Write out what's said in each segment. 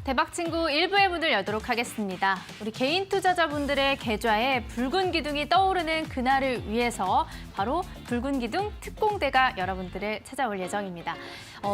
대박친구 1부의 문을 열도록 하겠습니다. 우리 개인 투자자분들의 계좌에 붉은 기둥이 떠오르는 그날을 위해서 바로 붉은 기둥 특공대가 여러분들을 찾아올 예정입니다.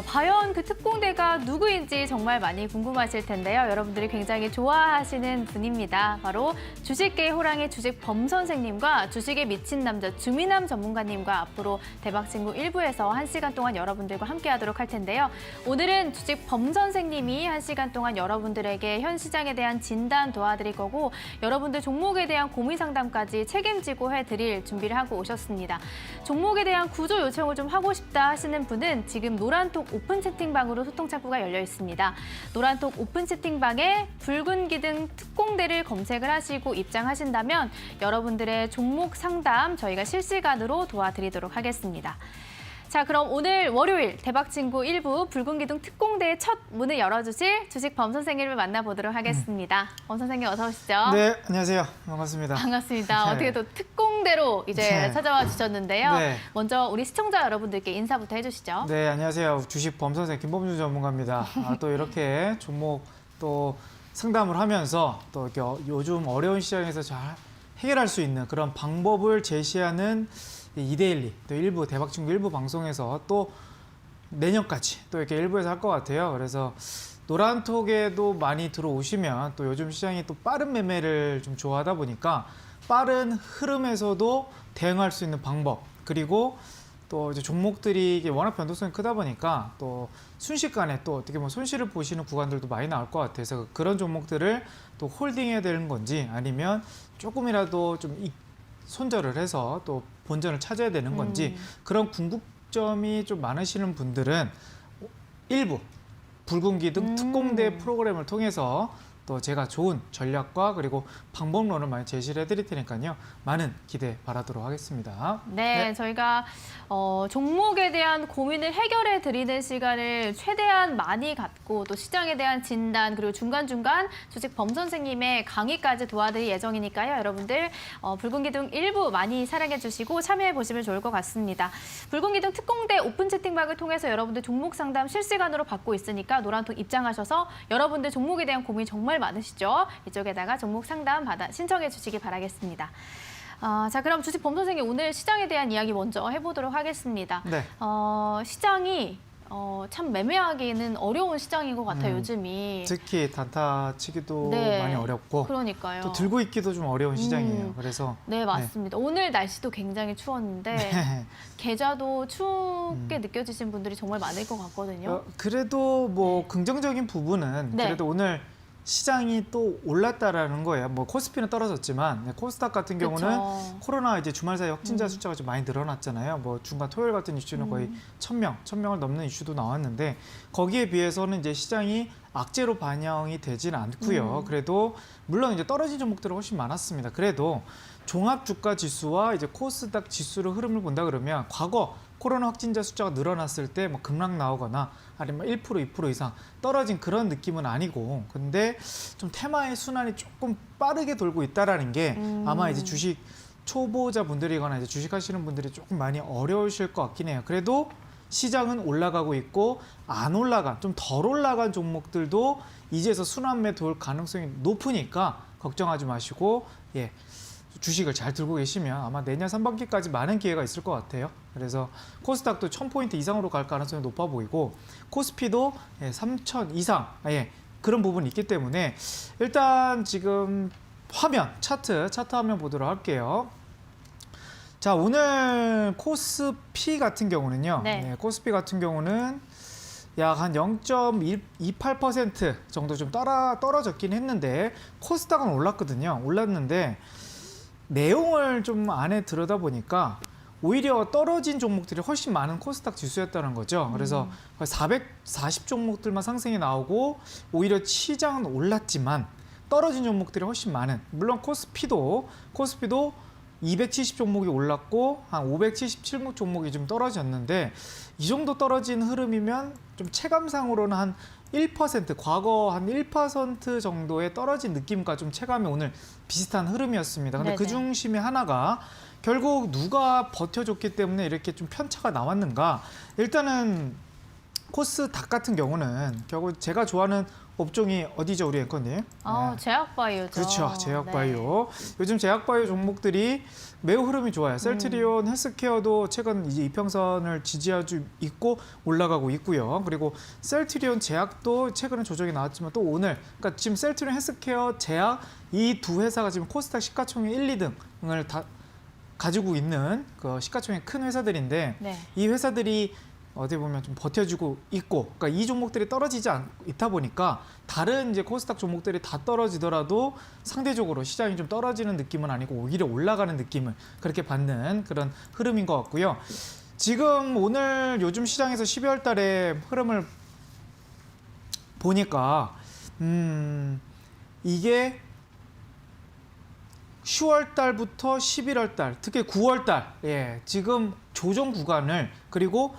과연 그 특공대가 누구인지 정말 많이 궁금하실 텐데요. 여러분들이 굉장히 좋아하시는 분입니다. 바로 주식계의 호랑이 주식범 선생님과 주식에 미친 남자 주미남 전문가님과 앞으로 대박친구 1부에서 1시간 동안 여러분들과 함께하도록 할 텐데요. 오늘은 주식범 선생님이 1시간 동안 여러분들에게 현 시장에 대한 진단 도와드릴 거고 여러분들 종목에 대한 고민 상담까지 책임지고 해드릴 준비를 하고 오셨습니다. 종목에 대한 구조 요청을 좀 하고 싶다 하시는 분은 지금 노란톡 오픈 채팅방으로 소통 창구가 열려 있습니다. 노란톡 오픈 채팅방에 붉은 기둥 특공대를 검색을 하시고 입장하신다면 여러분들의 종목 상담 저희가 실시간으로 도와드리도록 하겠습니다. 자, 그럼 오늘 월요일 대박친구 1부 붉은 기둥 특공대의 첫 문을 열어주실 주식범 선생님을 만나보도록 하겠습니다. 범 선생님 어서 오시죠. 네, 안녕하세요. 반갑습니다. 반갑습니다. 네. 어떻게 또 특공대로 이제 네. 찾아와 주셨는데요. 네. 먼저 우리 시청자 여러분들께 인사부터 해주시죠. 네, 안녕하세요. 주식범 선생 김범준 전문가입니다. 또 이렇게 종목 또 상담을 하면서 또 이렇게 요즘 어려운 시장에서 잘 해결할 수 있는 그런 방법을 제시하는 이데일리 또 일부 대박친구 일부 방송에서 또 내년까지 또 이렇게 일부에서 할 것 같아요. 그래서 노란톡에도 많이 들어오시면 또 요즘 시장이 또 빠른 매매를 좀 좋아하다 보니까 빠른 흐름에서도 대응할 수 있는 방법 그리고 또 이제 종목들이 이게 워낙 변동성이 크다 보니까 또 순식간에 또 어떻게 보면 손실을 보시는 구간들도 많이 나올 것 같아서 그런 종목들을 또 홀딩해야 되는 건지 아니면 조금이라도 좀 손절을 해서 또 본전을 찾아야 되는 건지 그런 궁극점이 좀 많으시는 분들은 일부 붉은 기둥 특공대 프로그램을 통해서 또 제가 좋은 전략과 그리고 방법론을 많이 제시를 해드릴 테니까요. 많은 기대 바라도록 하겠습니다. 네, 저희가 종목에 대한 고민을 해결해 드리는 시간을 최대한 많이 갖고 또 시장에 대한 진단 그리고 중간중간 주식범 선생님의 강의까지 도와드릴 예정이니까요. 여러분들 붉은 기둥 일부 많이 사랑해 주시고 참여해 보시면 좋을 것 같습니다. 붉은 기둥 특공대 오픈 채팅방을 통해서 여러분들 종목 상담 실시간으로 받고 있으니까 노란톡 입장하셔서 여러분들 종목에 대한 고민 정말 많으시죠? 이쪽에다가 종목 상담 받아 신청해 주시기 바라겠습니다. 자, 그럼 주식범 선생님 오늘 시장에 대한 이야기 먼저 해보도록 하겠습니다. 네. 시장이 참 매매하기는 어려운 시장인 것 같아요, 요즘이. 특히 단타 치기도 네. 많이 어렵고 그러니까요. 또 들고 있기도 좀 어려운 시장이에요. 그래서 네, 맞습니다. 오늘 날씨도 굉장히 추웠는데 네. 계좌도 춥게 느껴지신 분들이 정말 많을 것 같거든요. 그래도 뭐 긍정적인 부분은 네. 그래도 오늘 시장이 또 올랐다라는 거예요. 뭐 코스피는 떨어졌지만 코스닥 같은 경우는 그쵸. 코로나 이제 주말 사이 확진자 숫자가 좀 많이 늘어났잖아요. 뭐 중간 토요일 같은 이슈는 거의 1000명을 넘는 이슈도 나왔는데 거기에 비해서는 이제 시장이 악재로 반영이 되지는 않고요. 그래도 물론 이제 떨어진 종목들은 훨씬 많았습니다. 그래도 종합 주가 지수와 이제 코스닥 지수의 흐름을 본다 그러면 과거 코로나 확진자 숫자가 늘어났을 때 뭐 급락 나오거나 아니면 1%, 2% 이상 떨어진 그런 느낌은 아니고 근데 좀 테마의 순환이 조금 빠르게 돌고 있다라는 게 아마 이제 주식 초보자분들이거나 이제 주식하시는 분들이 조금 많이 어려우실 것 같긴 해요. 그래도 시장은 올라가고 있고 안 올라간 좀 덜 올라간 종목들도 이제서 순환매 돌 가능성이 높으니까 걱정하지 마시고 주식을 잘 들고 계시면 아마 내년 상반기까지 많은 기회가 있을 것 같아요. 그래서 코스닥도 1000포인트 이상으로 갈 가능성이 높아 보이고 코스피도 3000 이상 그런 부분이 있기 때문에 일단 지금 화면 차트 화면 보도록 할게요. 자, 오늘 코스피 같은 경우는요. 네. 코스피 같은 경우는 약 한 0.28% 정도 좀 떨어졌긴 했는데 코스닥은 올랐거든요. 올랐는데 내용을 좀 안에 들여다보니까 오히려 떨어진 종목들이 훨씬 많은 코스닥 지수였다는 거죠. 그래서 440 종목들만 상승이 나오고 오히려 시장은 올랐지만 떨어진 종목들이 훨씬 많은 물론 코스피도 270 종목이 올랐고 한 577 종목이 좀 떨어졌는데 이 정도 떨어진 흐름이면 좀 체감상으로는 한 1% 과거 한 1% 정도의 떨어진 느낌과 좀 체감이 오늘 비슷한 흐름이었습니다. 근데 네네. 그 중심에 하나가 결국 누가 버텨줬기 때문에 이렇게 좀 편차가 나왔는가? 일단은 코스닥 같은 경우는 결국 제가 좋아하는 업종이 어디죠, 우리 앵커님? 네. 제약바이오죠. 그렇죠. 네. 제약바이오. 요즘 제약바이오 종목들이 매우 흐름이 좋아요. 셀트리온 헬스케어도 최근 이제 이평선을 지지해주고 있고 올라가고 있고요. 그리고 셀트리온 제약도 최근에 조정이 나왔지만 또 오늘, 그러니까 지금 셀트리온 헬스케어, 제약 이 두 회사가 지금 코스닥 시가총액 1, 2등을 다 가지고 있는 그 시가총액 큰 회사들인데 네. 이 회사들이 어떻게 보면 좀 버텨주고 있고, 그러니까 이 종목들이 떨어지지 않다 보니까 다른 이제 코스닥 종목들이 다 떨어지더라도 상대적으로 시장이 좀 떨어지는 느낌은 아니고 오히려 올라가는 느낌을 그렇게 받는 그런 흐름인 것 같고요. 지금 오늘 요즘 시장에서 12월 달에 흐름을 보니까 이게 10월 달부터 11월 달, 특히 9월 달, 지금 조정 구간을 그리고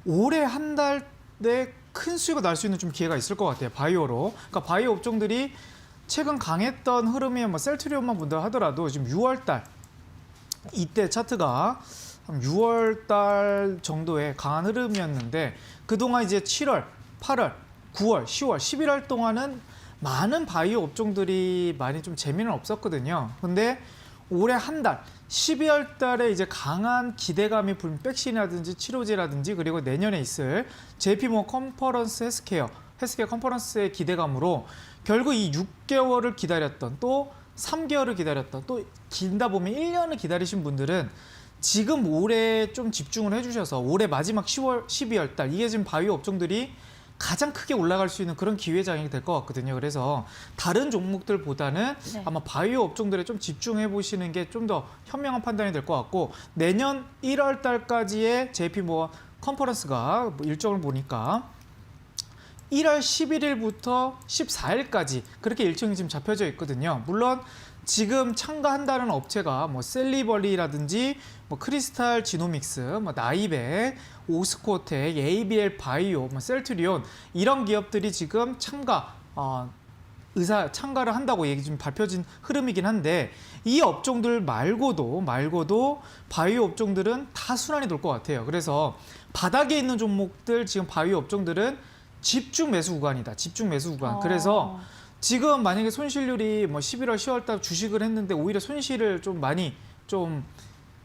올해 한 달에 큰 수익을 날 수 있는 좀 기회가 있을 것 같아요. 바이오로. 그러니까 바이오 업종들이 최근 강했던 흐름이 뭐 셀트리온만 본다 하더라도 지금 6월 달 이때 차트가 한 6월 달 정도의 강한 흐름이었는데 그동안 이제 7월, 8월, 9월, 10월, 11월 동안은 많은 바이오 업종들이 많이 좀 재미는 없었거든요. 근데 올해 한 달, 12월 달에 이제 강한 기대감이 불면 백신이라든지 치료제라든지 그리고 내년에 있을 JP모건 컨퍼런스 헬스케어 컨퍼런스의 기대감으로 결국 이 6개월을 기다렸던 또 3개월을 기다렸던 또 길다 보면 1년을 기다리신 분들은 지금 올해 좀 집중을 해주셔서 올해 마지막 10월, 12월 달 이게 지금 바이오 업종들이 가장 크게 올라갈 수 있는 그런 기회장이 될 것 같거든요. 그래서 다른 종목들보다는 네. 아마 바이오 업종들에 좀 집중해 보시는 게 좀 더 현명한 판단이 될 것 같고 내년 1월 달까지의 JP모건 컨퍼런스가 일정을 보니까 1월 11일부터 14일까지 그렇게 일정이 지금 잡혀져 있거든요. 물론 지금 참가한다는 업체가 뭐 셀리벌리라든지 뭐 크리스탈 지노믹스, 뭐 나이백, 오스코텍, ABL 바이오, 뭐 셀트리온 이런 기업들이 지금 참가를 한다고 얘기 좀 밝혀진 흐름이긴 한데 이 업종들 말고도 바이오 업종들은 다 순환이 돌 것 같아요. 그래서 바닥에 있는 종목들 지금 바이오 업종들은 집중 매수 구간이다. 집중 매수 구간. 그래서 지금 만약에 손실률이 뭐 11월, 10월 달 주식을 했는데 오히려 손실을 좀 많이 좀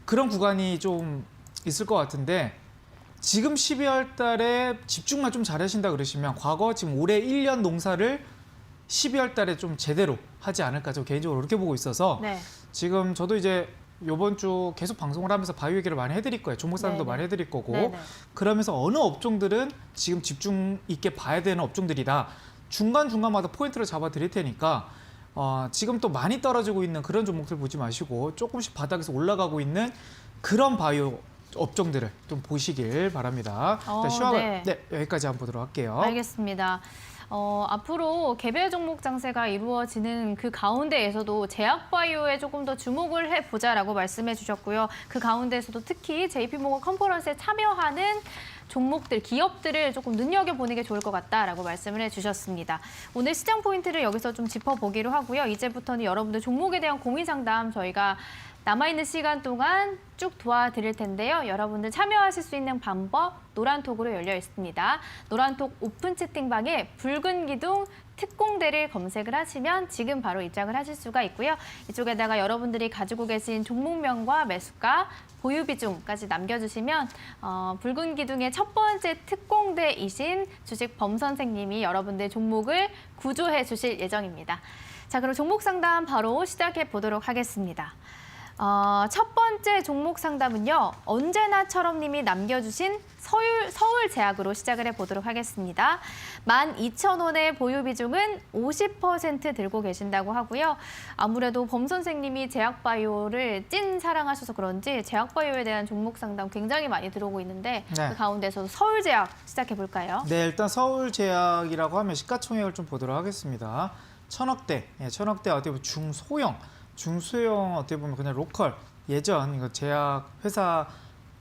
그런 구간이 좀 있을 것 같은데 지금 12월 달에 집중만 좀 잘하신다 그러시면 과거 지금 올해 1년 농사를 12월 달에 좀 제대로 하지 않을까 저 개인적으로 그렇게 보고 있어서 네. 지금 저도 이제 이번 주 계속 방송을 하면서 바이오 얘기를 많이 해드릴 거예요. 종목 사람도 네네. 많이 해드릴 거고 네네. 그러면서 어느 업종들은 지금 집중 있게 봐야 되는 업종들이다. 중간중간마다 포인트를 잡아 드릴 테니까 지금 또 많이 떨어지고 있는 그런 종목들 보지 마시고 조금씩 바닥에서 올라가고 있는 그런 바이오 업종들을 좀 보시길 바랍니다. 네. 네, 여기까지 한번 보도록 할게요. 알겠습니다. 앞으로 개별 종목 장세가 이루어지는 그 가운데에서도 제약바이오에 조금 더 주목을 해보자라고 말씀해 주셨고요. 그 가운데에서도 특히 JP모건 컨퍼런스에 참여하는 종목들, 기업들을 조금 눈여겨보는 게 좋을 것 같다라고 말씀을 해주셨습니다. 오늘 시장 포인트를 여기서 좀 짚어보기로 하고요. 이제부터는 여러분들 종목에 대한 고민 상담 저희가 남아있는 시간 동안 쭉 도와드릴 텐데요. 여러분들 참여하실 수 있는 방법 노란톡으로 열려 있습니다. 노란톡 오픈 채팅방에 붉은 기둥 특공대를 검색을 하시면 지금 바로 입장을 하실 수가 있고요. 이쪽에다가 여러분들이 가지고 계신 종목명과 매수가, 보유 비중까지 남겨주시면 붉은 기둥의 첫 번째 특공대이신 주식 범 선생님이 여러분들 종목을 구조해 주실 예정입니다. 자, 그럼 종목 상담 바로 시작해 보도록 하겠습니다. 첫 번째 종목 상담은요. 언제나처럼님이 남겨주신 서울제약으로 시작을 해보도록 하겠습니다. 12,000원의 보유 비중은 50% 들고 계신다고 하고요. 아무래도 범 선생님이 제약바이오를 찐 사랑하셔서 그런지 제약바이오에 대한 종목 상담 굉장히 많이 들어오고 있는데 네. 그 가운데서 서울제약 시작해볼까요? 네, 일단 서울제약이라고 하면 시가총액을 좀 보도록 하겠습니다. 1,000억대, 천억대 어떻게 보면 중소형 어떻게 보면 그냥 로컬 예전 이거 제약 회사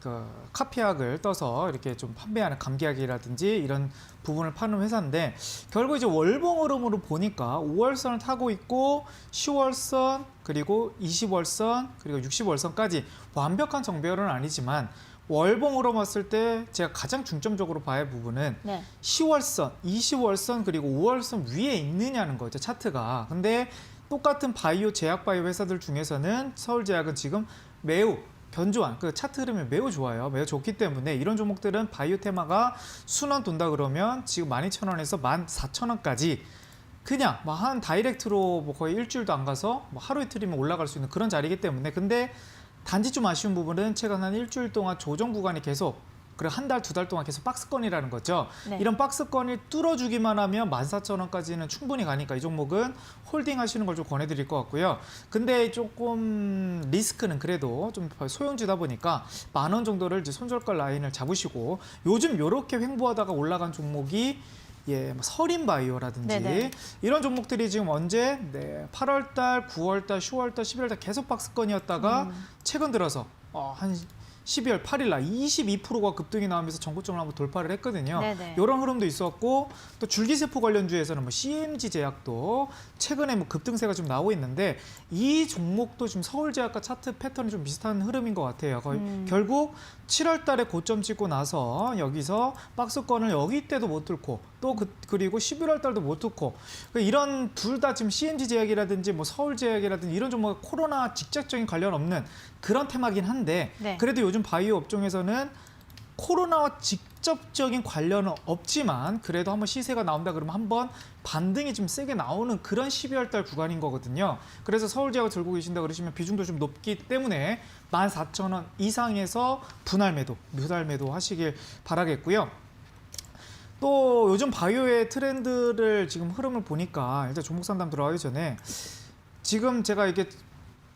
그 카피약을 떠서 이렇게 좀 판매하는 감기약이라든지 이런 부분을 파는 회사인데 결국 이제 월봉 흐름으로 보니까 5월선을 타고 있고 10월선 그리고 20월선 그리고 60월선까지 완벽한 정배열은 아니지만 월봉으로 봤을 때 제가 가장 중점적으로 봐야 할 부분은 네. 10월선, 20월선 그리고 5월선 위에 있느냐는 거죠, 차트가. 근데 똑같은 바이오, 제약 바이오 회사들 중에서는 서울제약은 지금 매우 견조한 그 차트 흐름이 매우 좋아요. 매우 좋기 때문에 이런 종목들은 바이오 테마가 순환 돈다 그러면 지금 12,000원에서 14,000원까지 그냥 뭐 한 다이렉트로 뭐 거의 일주일도 안 가서 뭐 하루 이틀이면 올라갈 수 있는 그런 자리이기 때문에, 근데 단지 좀 아쉬운 부분은 최근 한 일주일 동안 조정 구간이 계속, 그리고 한 달, 두 달 동안 계속 박스권이라는 거죠. 네. 이런 박스권을 뚫어주기만 하면 14,000원까지는 충분히 가니까 이 종목은 홀딩 하시는 걸 좀 권해드릴 것 같고요. 근데 조금 리스크는 그래도 좀 소형주다 보니까 10,000원 정도를 이제 손절가 라인을 잡으시고, 요즘 이렇게 횡보하다가 올라간 종목이 뭐 서린바이오라든지 네네. 이런 종목들이 지금 언제 8월달, 9월달, 10월달, 11월달 계속 박스권이었다가 최근 들어서 한 12월 8일 날 22%가 급등이 나오면서 전고점을 한번 돌파를 했거든요. 네네. 이런 흐름도 있었고, 또 줄기세포 관련주에서는 뭐 CMG 제약도 최근에 뭐 급등세가 좀 나오고 있는데, 이 종목도 지금 서울제약과 차트 패턴이 좀 비슷한 흐름인 것 같아요. 거의 결국 7월 달에 고점 찍고 나서 여기서 박스권을 여기 때도 못 뚫고 또 그리고 11월 달도 못 뚫고, 이런 둘 다 지금 CMG 제약이라든지 뭐 서울제약이라든지 이런 종목은 코로나 직접적인 관련 없는 그런 테마긴 한데, 네. 그래도 요즘 바이오 업종에서는 코로나와 직접적인 관련은 없지만 그래도 한번 시세가 나온다 그러면 한번 반등이 좀 세게 나오는 그런 12월 달 구간인 거거든요. 그래서 서울제약을 들고 계신다 그러시면 비중도 좀 높기 때문에 14,000원 이상에서 분할 매도 하시길 바라겠고요. 또 요즘 바이오의 트렌드를 지금 흐름을 보니까 일단 종목 상담 들어가기 전에 지금 제가 이렇게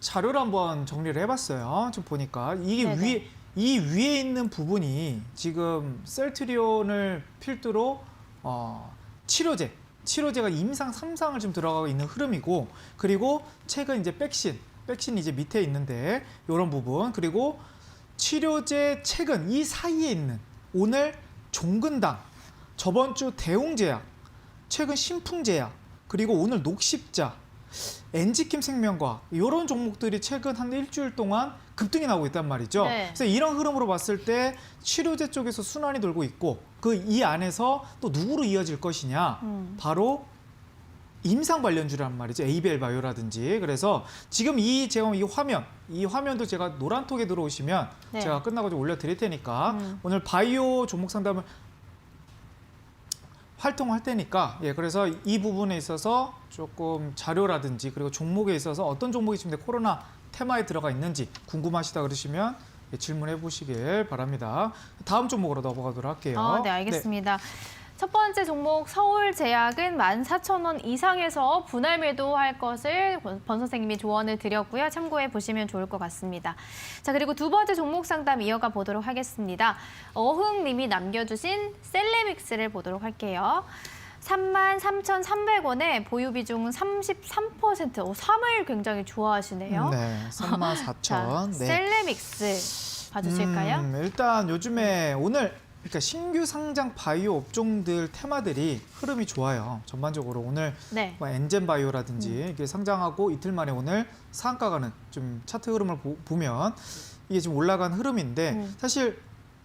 자료를 한번 정리를 해봤어요. 좀 보니까 이게 네네. 이 위에 있는 부분이 지금 셀트리온을 필두로 치료제가 임상 3상을 지금 들어가고 있는 흐름이고, 그리고 최근 이제 백신 이제 밑에 있는데 이런 부분, 그리고 치료제 최근 이 사이에 있는 오늘 종근당, 저번 주 대웅제약, 최근 신풍제약, 그리고 오늘 녹십자, 엔지킴 생명과학 이런 종목들이 최근 한 일주일 동안 급등이 나오고 있단 말이죠. 네. 그래서 이런 흐름으로 봤을 때 치료제 쪽에서 순환이 돌고 있고, 그 이 안에서 또 누구로 이어질 것이냐, 바로 임상 관련주란 말이죠. ABL 바이오라든지. 그래서 지금 제가 이 화면도 제가 노란톡에 들어오시면 네. 제가 끝나고 좀 올려드릴 테니까 오늘 바이오 종목 상담을 활동할 때니까, 그래서 이 부분에 있어서 조금 자료라든지 그리고 종목에 있어서 어떤 종목이 지금 코로나 테마에 들어가 있는지 궁금하시다 그러시면 질문해 보시길 바랍니다. 다음 종목으로 넘어가도록 할게요. 네, 알겠습니다. 첫 번째 종목 서울제약은 14,000원 이상에서 분할 매도할 것을 번 선생님이 조언을 드렸고요. 참고해 보시면 좋을 것 같습니다. 자, 그리고 두 번째 종목 상담 이어가 보도록 하겠습니다. 어흥님이 남겨주신 셀레믹스를 보도록 할게요. 33,300원에 보유 비중은 33%. 3을 굉장히 좋아하시네요. 네, 34,000. 자, 네. 셀레믹스 봐주실까요? 일단 요즘에 오늘 그러니까 신규 상장 바이오 업종들 테마들이 흐름이 좋아요. 전반적으로 오늘 네. 뭐 엔젠 바이오라든지 이게 상장하고 이틀 만에 오늘 상한가 가는 좀 차트 흐름을 보면 이게 지금 올라간 흐름인데, 사실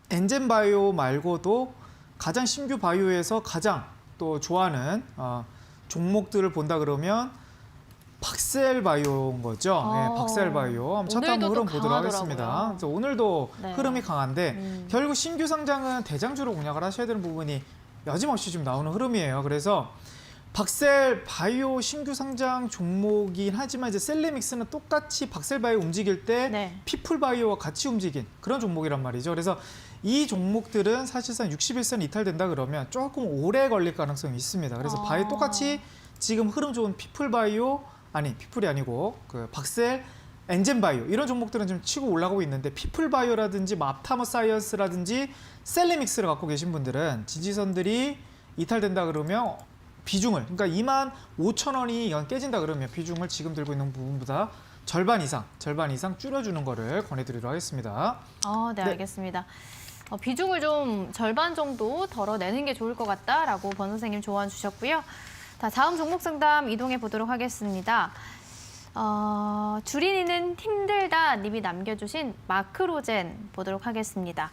엔젠 바이오 말고도 가장 신규 바이오에서 가장 또 좋아하는 종목들을 본다 그러면 박셀바이오인 거죠. 네, 박셀바이오. 한번 차트 한번 흐름 보도록 하겠습니다. 그래서 오늘도 네. 흐름이 강한데 결국 신규 상장은 대장주로 공략을 하셔야 되는 부분이 여지없이 좀 나오는 흐름이에요. 그래서 박셀바이오 신규 상장 종목이긴 하지만 이제 셀레믹스는 똑같이 박셀바이오 움직일 때 네. 피플바이오와 같이 움직인 그런 종목이란 말이죠. 그래서 이 종목들은 사실상 61선 이탈된다 그러면 조금 오래 걸릴 가능성이 있습니다. 그래서 바이오 똑같이 지금 흐름 좋은 피플이 아니고 그 박셀, 엔젠바이오 이런 종목들은 좀 치고 올라가고 있는데, 피플바이오라든지 뭐 앞타머사이언스라든지 셀레믹스를 갖고 계신 분들은 지지선들이 이탈된다 그러면 비중을, 그러니까 25,000원이 깨진다 그러면 비중을 지금 들고 있는 부분보다 절반 이상 줄여주는 거를 권해드리도록 하겠습니다. 네, 알겠습니다. 비중을 좀 절반 정도 덜어내는 게 좋을 것 같다라고 번 선생님 조언 주셨고요. 자, 다음 종목 상담 이동해 보도록 하겠습니다. 주린이는 힘들다 님이 남겨주신 마크로젠 보도록 하겠습니다.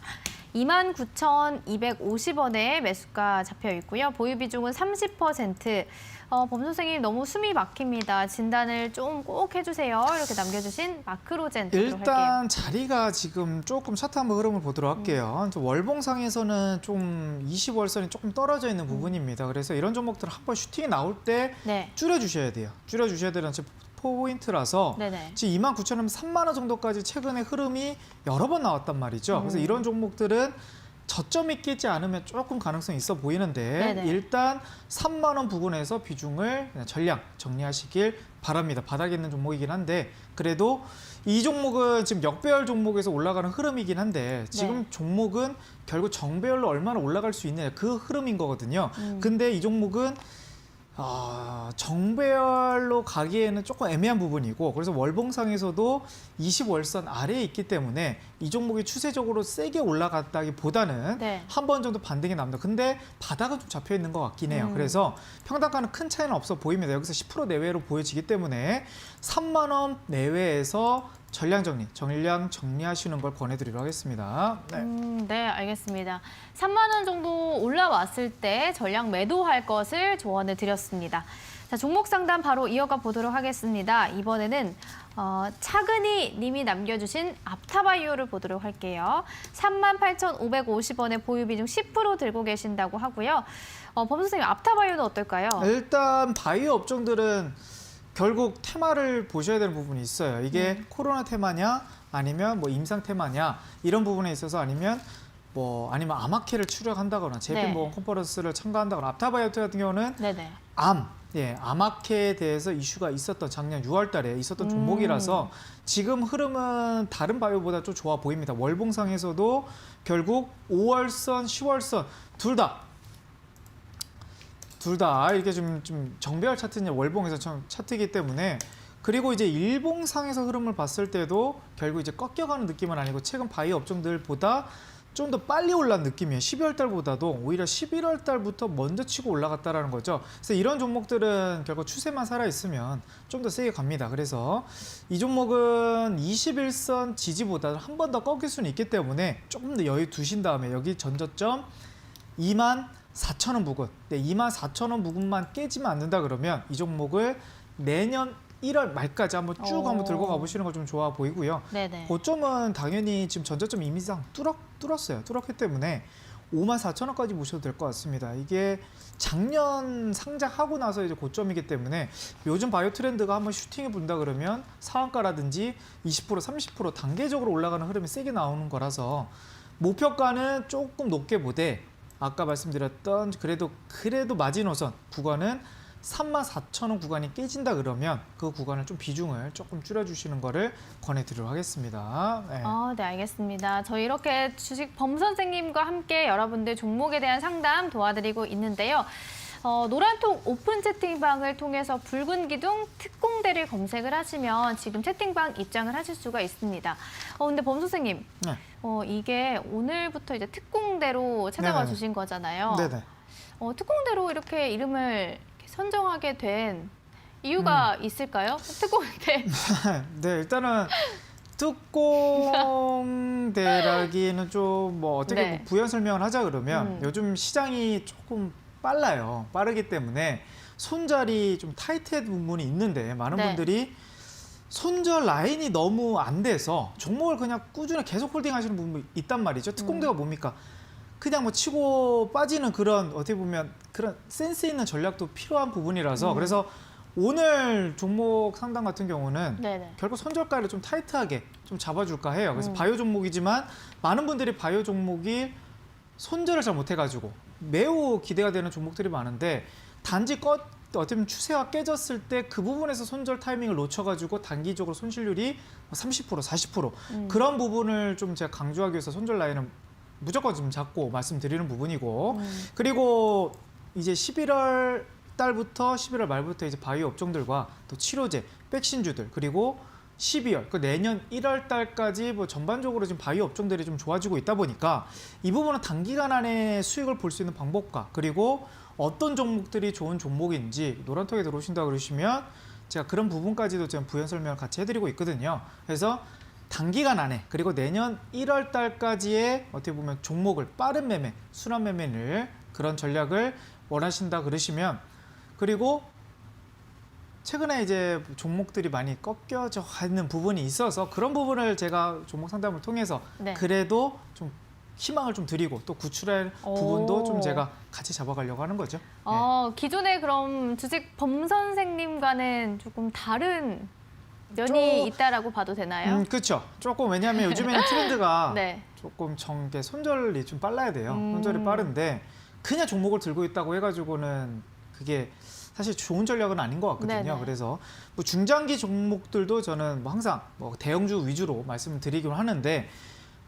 29,250원에 매수가 잡혀 있고요. 보유 비중은 30%. 범 선생님 너무 숨이 막힙니다. 진단을 좀 꼭 해주세요. 이렇게 남겨주신 마크로젠 보도록 할게요. 일단 자리가 지금 조금 차트 한번 흐름을 보도록 할게요. 월봉상에서는 좀 20월선이 조금 떨어져 있는 부분입니다. 그래서 이런 종목들 한번 슈팅이 나올 때 네. 줄여주셔야 돼요. 줄여주셔야 되는 포인트라서 네네. 지금 29,000원, 3만 원 정도까지 최근에 흐름이 여러 번 나왔단 말이죠. 그래서 이런 종목들은 저점이 끼지 않으면 조금 가능성이 있어 보이는데 네네. 일단 3만 원 부근에서 비중을 그냥 전량 정리하시길 바랍니다. 바닥에 있는 종목이긴 한데 그래도 이 종목은 지금 역배열 종목에서 올라가는 흐름이긴 한데 지금 네. 종목은 결국 정배열로 얼마나 올라갈 수 있느냐 그 흐름인 거거든요. 근데 이 종목은 정배열로 가기에는 조금 애매한 부분이고 그래서 월봉상에서도 20월선 아래에 있기 때문에 이 종목이 추세적으로 세게 올라갔다기보다는 네. 한 번 정도 반등이 납니다. 근데 바닥은 좀 잡혀 있는 것 같긴 해요. 그래서 평단가는 큰 차이는 없어 보입니다. 여기서 10% 내외로 보여지기 때문에 3만 원 내외에서 전량 정리하시는 걸 권해드리도록 하겠습니다. 네. 네, 알겠습니다. 3만 원 정도 올라왔을 때 전량 매도할 것을 조언을 드렸습니다. 자, 종목 상담 바로 이어가 보도록 하겠습니다. 이번에는 차근히 님이 남겨주신 앞타바이오를 보도록 할게요. 38,550원에 보유 비중 10% 들고 계신다고 하고요. 범 선생님, 앞타바이오는 어떨까요? 일단 바이오 업종들은 결국 테마를 보셔야 되는 부분이 있어요. 이게 코로나 테마냐 아니면 뭐 임상 테마냐 이런 부분에 있어서 아니면 아마케를 출력한다거나 제품보험 컨퍼런스를 참가한다거나 앞타바이오 같은 경우는 네네. 아마케에 대해서 이슈가 있었던 작년 6월 달에 있었던 종목이라서 지금 흐름은 다른 바이오보다 좀 좋아 보입니다. 월봉상에서도 결국 5월선, 10월선 둘 다 이게 좀 정배열 차트냐 월봉에서 차트이기 때문에 그리고 이제 일봉상에서 흐름을 봤을 때도 결국 이제 꺾여가는 느낌은 아니고 최근 바이오 업종들보다 좀 더 빨리 올라간 느낌이에요. 12월 달보다도 오히려 11월 달부터 먼저 치고 올라갔다라는 거죠. 그래서 이런 종목들은 결국 추세만 살아있으면 좀 더 세게 갑니다. 그래서 이 종목은 21선 지지보다는 한 번 더 꺾일 수는 있기 때문에 조금 더 여유 두신 다음에 여기 전저점 24,000원 부근, 24,000원 부근만 깨지면 안 된다 그러면 이 종목을 내년 1월 말까지 한번 쭉 한번 들고 가보시는 거 좀 좋아 보이고요. 네네. 고점은 당연히 지금 전저점 이미상 뚫었어요. 뚫었기 때문에 54,000원까지 보셔도 될 것 같습니다. 이게 작년 상장하고 나서 이제 고점이기 때문에 요즘 바이오 트렌드가 한번 슈팅이 분다 그러면 상한가라든지 20%, 30% 단계적으로 올라가는 흐름이 세게 나오는 거라서 목표가는 조금 높게 보되 아까 말씀드렸던 그래도 마지노선 구간은 34,000원 구간이 깨진다 그러면 그 구간을 좀 비중을 조금 줄여주시는 거를 권해드리도록 하겠습니다. 네. 네, 알겠습니다. 저희 이렇게 주식 범 선생님과 함께 여러분들 종목에 대한 상담 도와드리고 있는데요. 노란톡 오픈 채팅방을 통해서 붉은 기둥 특공대를 검색을 하시면 지금 채팅방 입장을 하실 수가 있습니다. 근데 범 선생님, 네. 이게 오늘부터 이제 특공대로 찾아와 네네네. 주신 거잖아요. 네네. 특공대로 이렇게 이름을 선정하게 된 이유가 있을까요? 특공대. 네, 일단은 특공대라기에는 좀 뭐 어떻게 네. 부연 설명을 하자 그러면 요즘 시장이 조금 빠르기 때문에 손절이 좀 타이트한 부분이 있는데 많은 네. 분들이 손절 라인이 너무 안 돼서 종목을 그냥 꾸준히 계속 홀딩하시는 부분이 있단 말이죠. 특공대가 뭡니까? 그냥 뭐 치고 빠지는 그런 어떻게 보면 그런 센스 있는 전략도 필요한 부분이라서 그래서 오늘 종목 상담 같은 경우는 네네. 결국 손절가를 좀 타이트하게 좀 잡아줄까 해요. 그래서 바이오 종목이지만 많은 분들이 바이오 종목이 손절을 잘 못해가지고 매우 기대가 되는 종목들이 많은데 단지 어떻게 보면 추세가 깨졌을 때 그 부분에서 손절 타이밍을 놓쳐가지고 단기적으로 손실률이 30%, 40% 그런 부분을 좀 제가 강조하기 위해서 손절 라인은 무조건 좀 잡고 말씀드리는 부분이고 그리고 이제 11월 달부터 11월 말부터 이제 바이오 업종들과 또 치료제, 백신주들 그리고 12월, 그 내년 1월 달까지 뭐 전반적으로 지금 바이오 업종들이 좀 좋아지고 있다 보니까 이 부분은 단기간 안에 수익을 볼 수 있는 방법과 그리고 어떤 종목들이 좋은 종목인지 노란톡에 들어오신다 그러시면 제가 그런 부분까지도 좀 부연 설명을 같이 해드리고 있거든요. 그래서 단기간 안에 그리고 내년 1월 달까지의 어떻게 보면 종목을 빠른 매매, 순환 매매를 그런 전략을 원하신다 그러시면 그리고 최근에 이제 종목들이 많이 꺾여져 있는 부분이 있어서 그런 부분을 제가 종목 상담을 통해서 네. 그래도 좀 희망을 좀 드리고 또 구출할 부분도 좀 제가 같이 잡아가려고 하는 거죠. 기존에 그럼 주식 범 선생님과는 조금 다른 면이 있다라고 봐도 되나요? 그렇죠. 조금 왜냐하면 요즘에는 트렌드가 네. 조금 손절이 좀 빨라야 돼요. 손절이 빠른데 그냥 종목을 들고 있다고 해가지고는 그게 사실 좋은 전략은 아닌 것 같거든요. 네네. 그래서 뭐 중장기 종목들도 저는 뭐 항상 뭐 대형주 위주로 말씀을 드리긴 하는데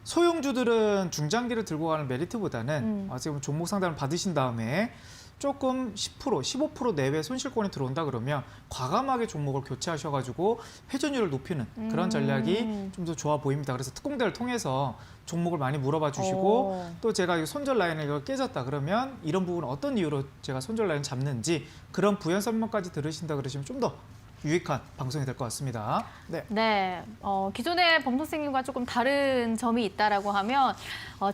소형주들은 중장기를 들고 가는 메리트보다는 지금 종목 상담을 받으신 다음에 조금 10%, 15% 내외 손실권이 들어온다 그러면 과감하게 종목을 교체하셔가지고 회전율을 높이는 그런 전략이 좀 더 좋아 보입니다. 그래서 특공대를 통해서 종목을 많이 물어봐 주시고 또 제가 이 손절 라인을 이걸 깨졌다 그러면 이런 부분 어떤 이유로 제가 손절 라인 잡는지 그런 부연 설명까지 들으신다 그러시면 좀 더 유익한 방송이 될 것 같습니다. 네. 네, 기존의 범 선생님과 조금 다른 점이 있다라고 하면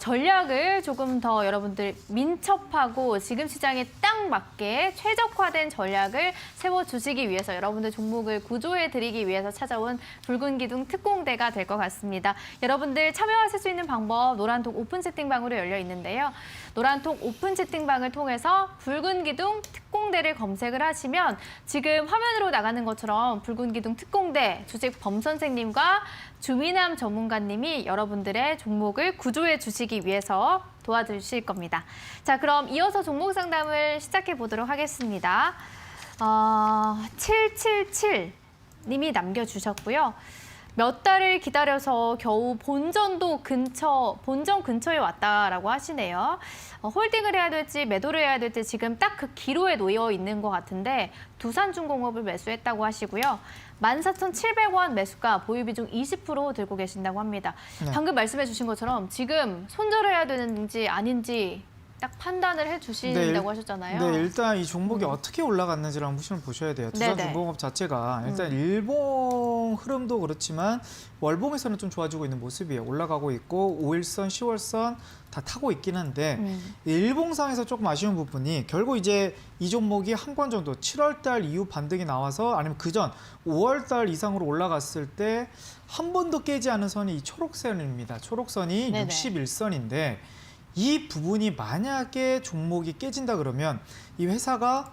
전략을 조금 더 여러분들 민첩하고 지금 시장에 딱 맞게 최적화된 전략을 세워주시기 위해서 여러분들 종목을 구조해드리기 위해서 찾아온 붉은 기둥 특공대가 될 것 같습니다. 여러분들 참여하실 수 있는 방법 노란톡 오픈 채팅방으로 열려 있는데요. 노란톡 오픈 채팅방을 통해서 붉은 기둥 특공대를 검색을 하시면 지금 화면으로 나가는 것처럼 붉은 기둥 특공대 주식 범 선생님과 주민함 전문가님이 여러분들의 종목을 구조해 주시기 위해서 도와주실 겁니다. 자, 그럼 이어서 종목 상담을 시작해 보도록 하겠습니다. 777님이 남겨주셨고요. 몇 달을 기다려서 겨우 본전 근처에 왔다라고 하시네요. 홀딩을 해야 될지 매도를 해야 될지 지금 딱 그 기로에 놓여 있는 것 같은데 두산중공업을 매수했다고 하시고요. 14,700원 매수가 보유 비중 20% 들고 계신다고 합니다. 네. 방금 말씀해 주신 것처럼 지금 손절을 해야 되는지 아닌지 딱 판단을 해주신다고 하셨잖아요. 네, 일단 이 종목이 어떻게 올라갔는지를 한번 보셔야 돼요. 두산중공업 자체가 일단 일봉 흐름도 그렇지만 월봉에서는 좀 좋아지고 있는 모습이에요. 올라가고 있고 5일선, 10월선 다 타고 있긴 한데 일봉상에서 조금 아쉬운 부분이 결국 이제 이 종목이 한 번 정도 7월 달 이후 반등이 나와서 아니면 그전 5월 달 이상으로 올라갔을 때 한 번도 깨지 않은 선이 이 초록선입니다. 초록선이 네네. 61선인데 이 부분이 만약에 종목이 깨진다 그러면 이 회사가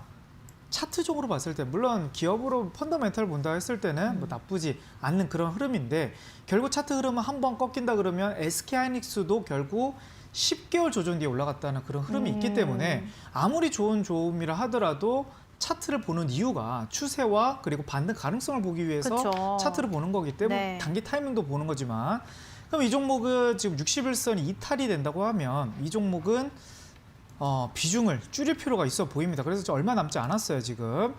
차트적으로 봤을 때 물론 기업으로 펀더멘탈 본다 했을 때는 뭐 나쁘지 않는 그런 흐름인데 결국 차트 흐름은 한 번 꺾인다 그러면 SK하이닉스도 결국 10개월 조정 뒤에 올라갔다는 그런 흐름이 있기 때문에 아무리 좋은 조음이라 하더라도 차트를 보는 이유가 추세와 그리고 반등 가능성을 보기 위해서 그쵸. 차트를 보는 거기 때문에 네. 단기 타이밍도 보는 거지만 그럼 이 종목은 지금 61선이 이탈이 된다고 하면 이 종목은 비중을 줄일 필요가 있어 보입니다. 그래서 얼마 남지 않았어요, 지금.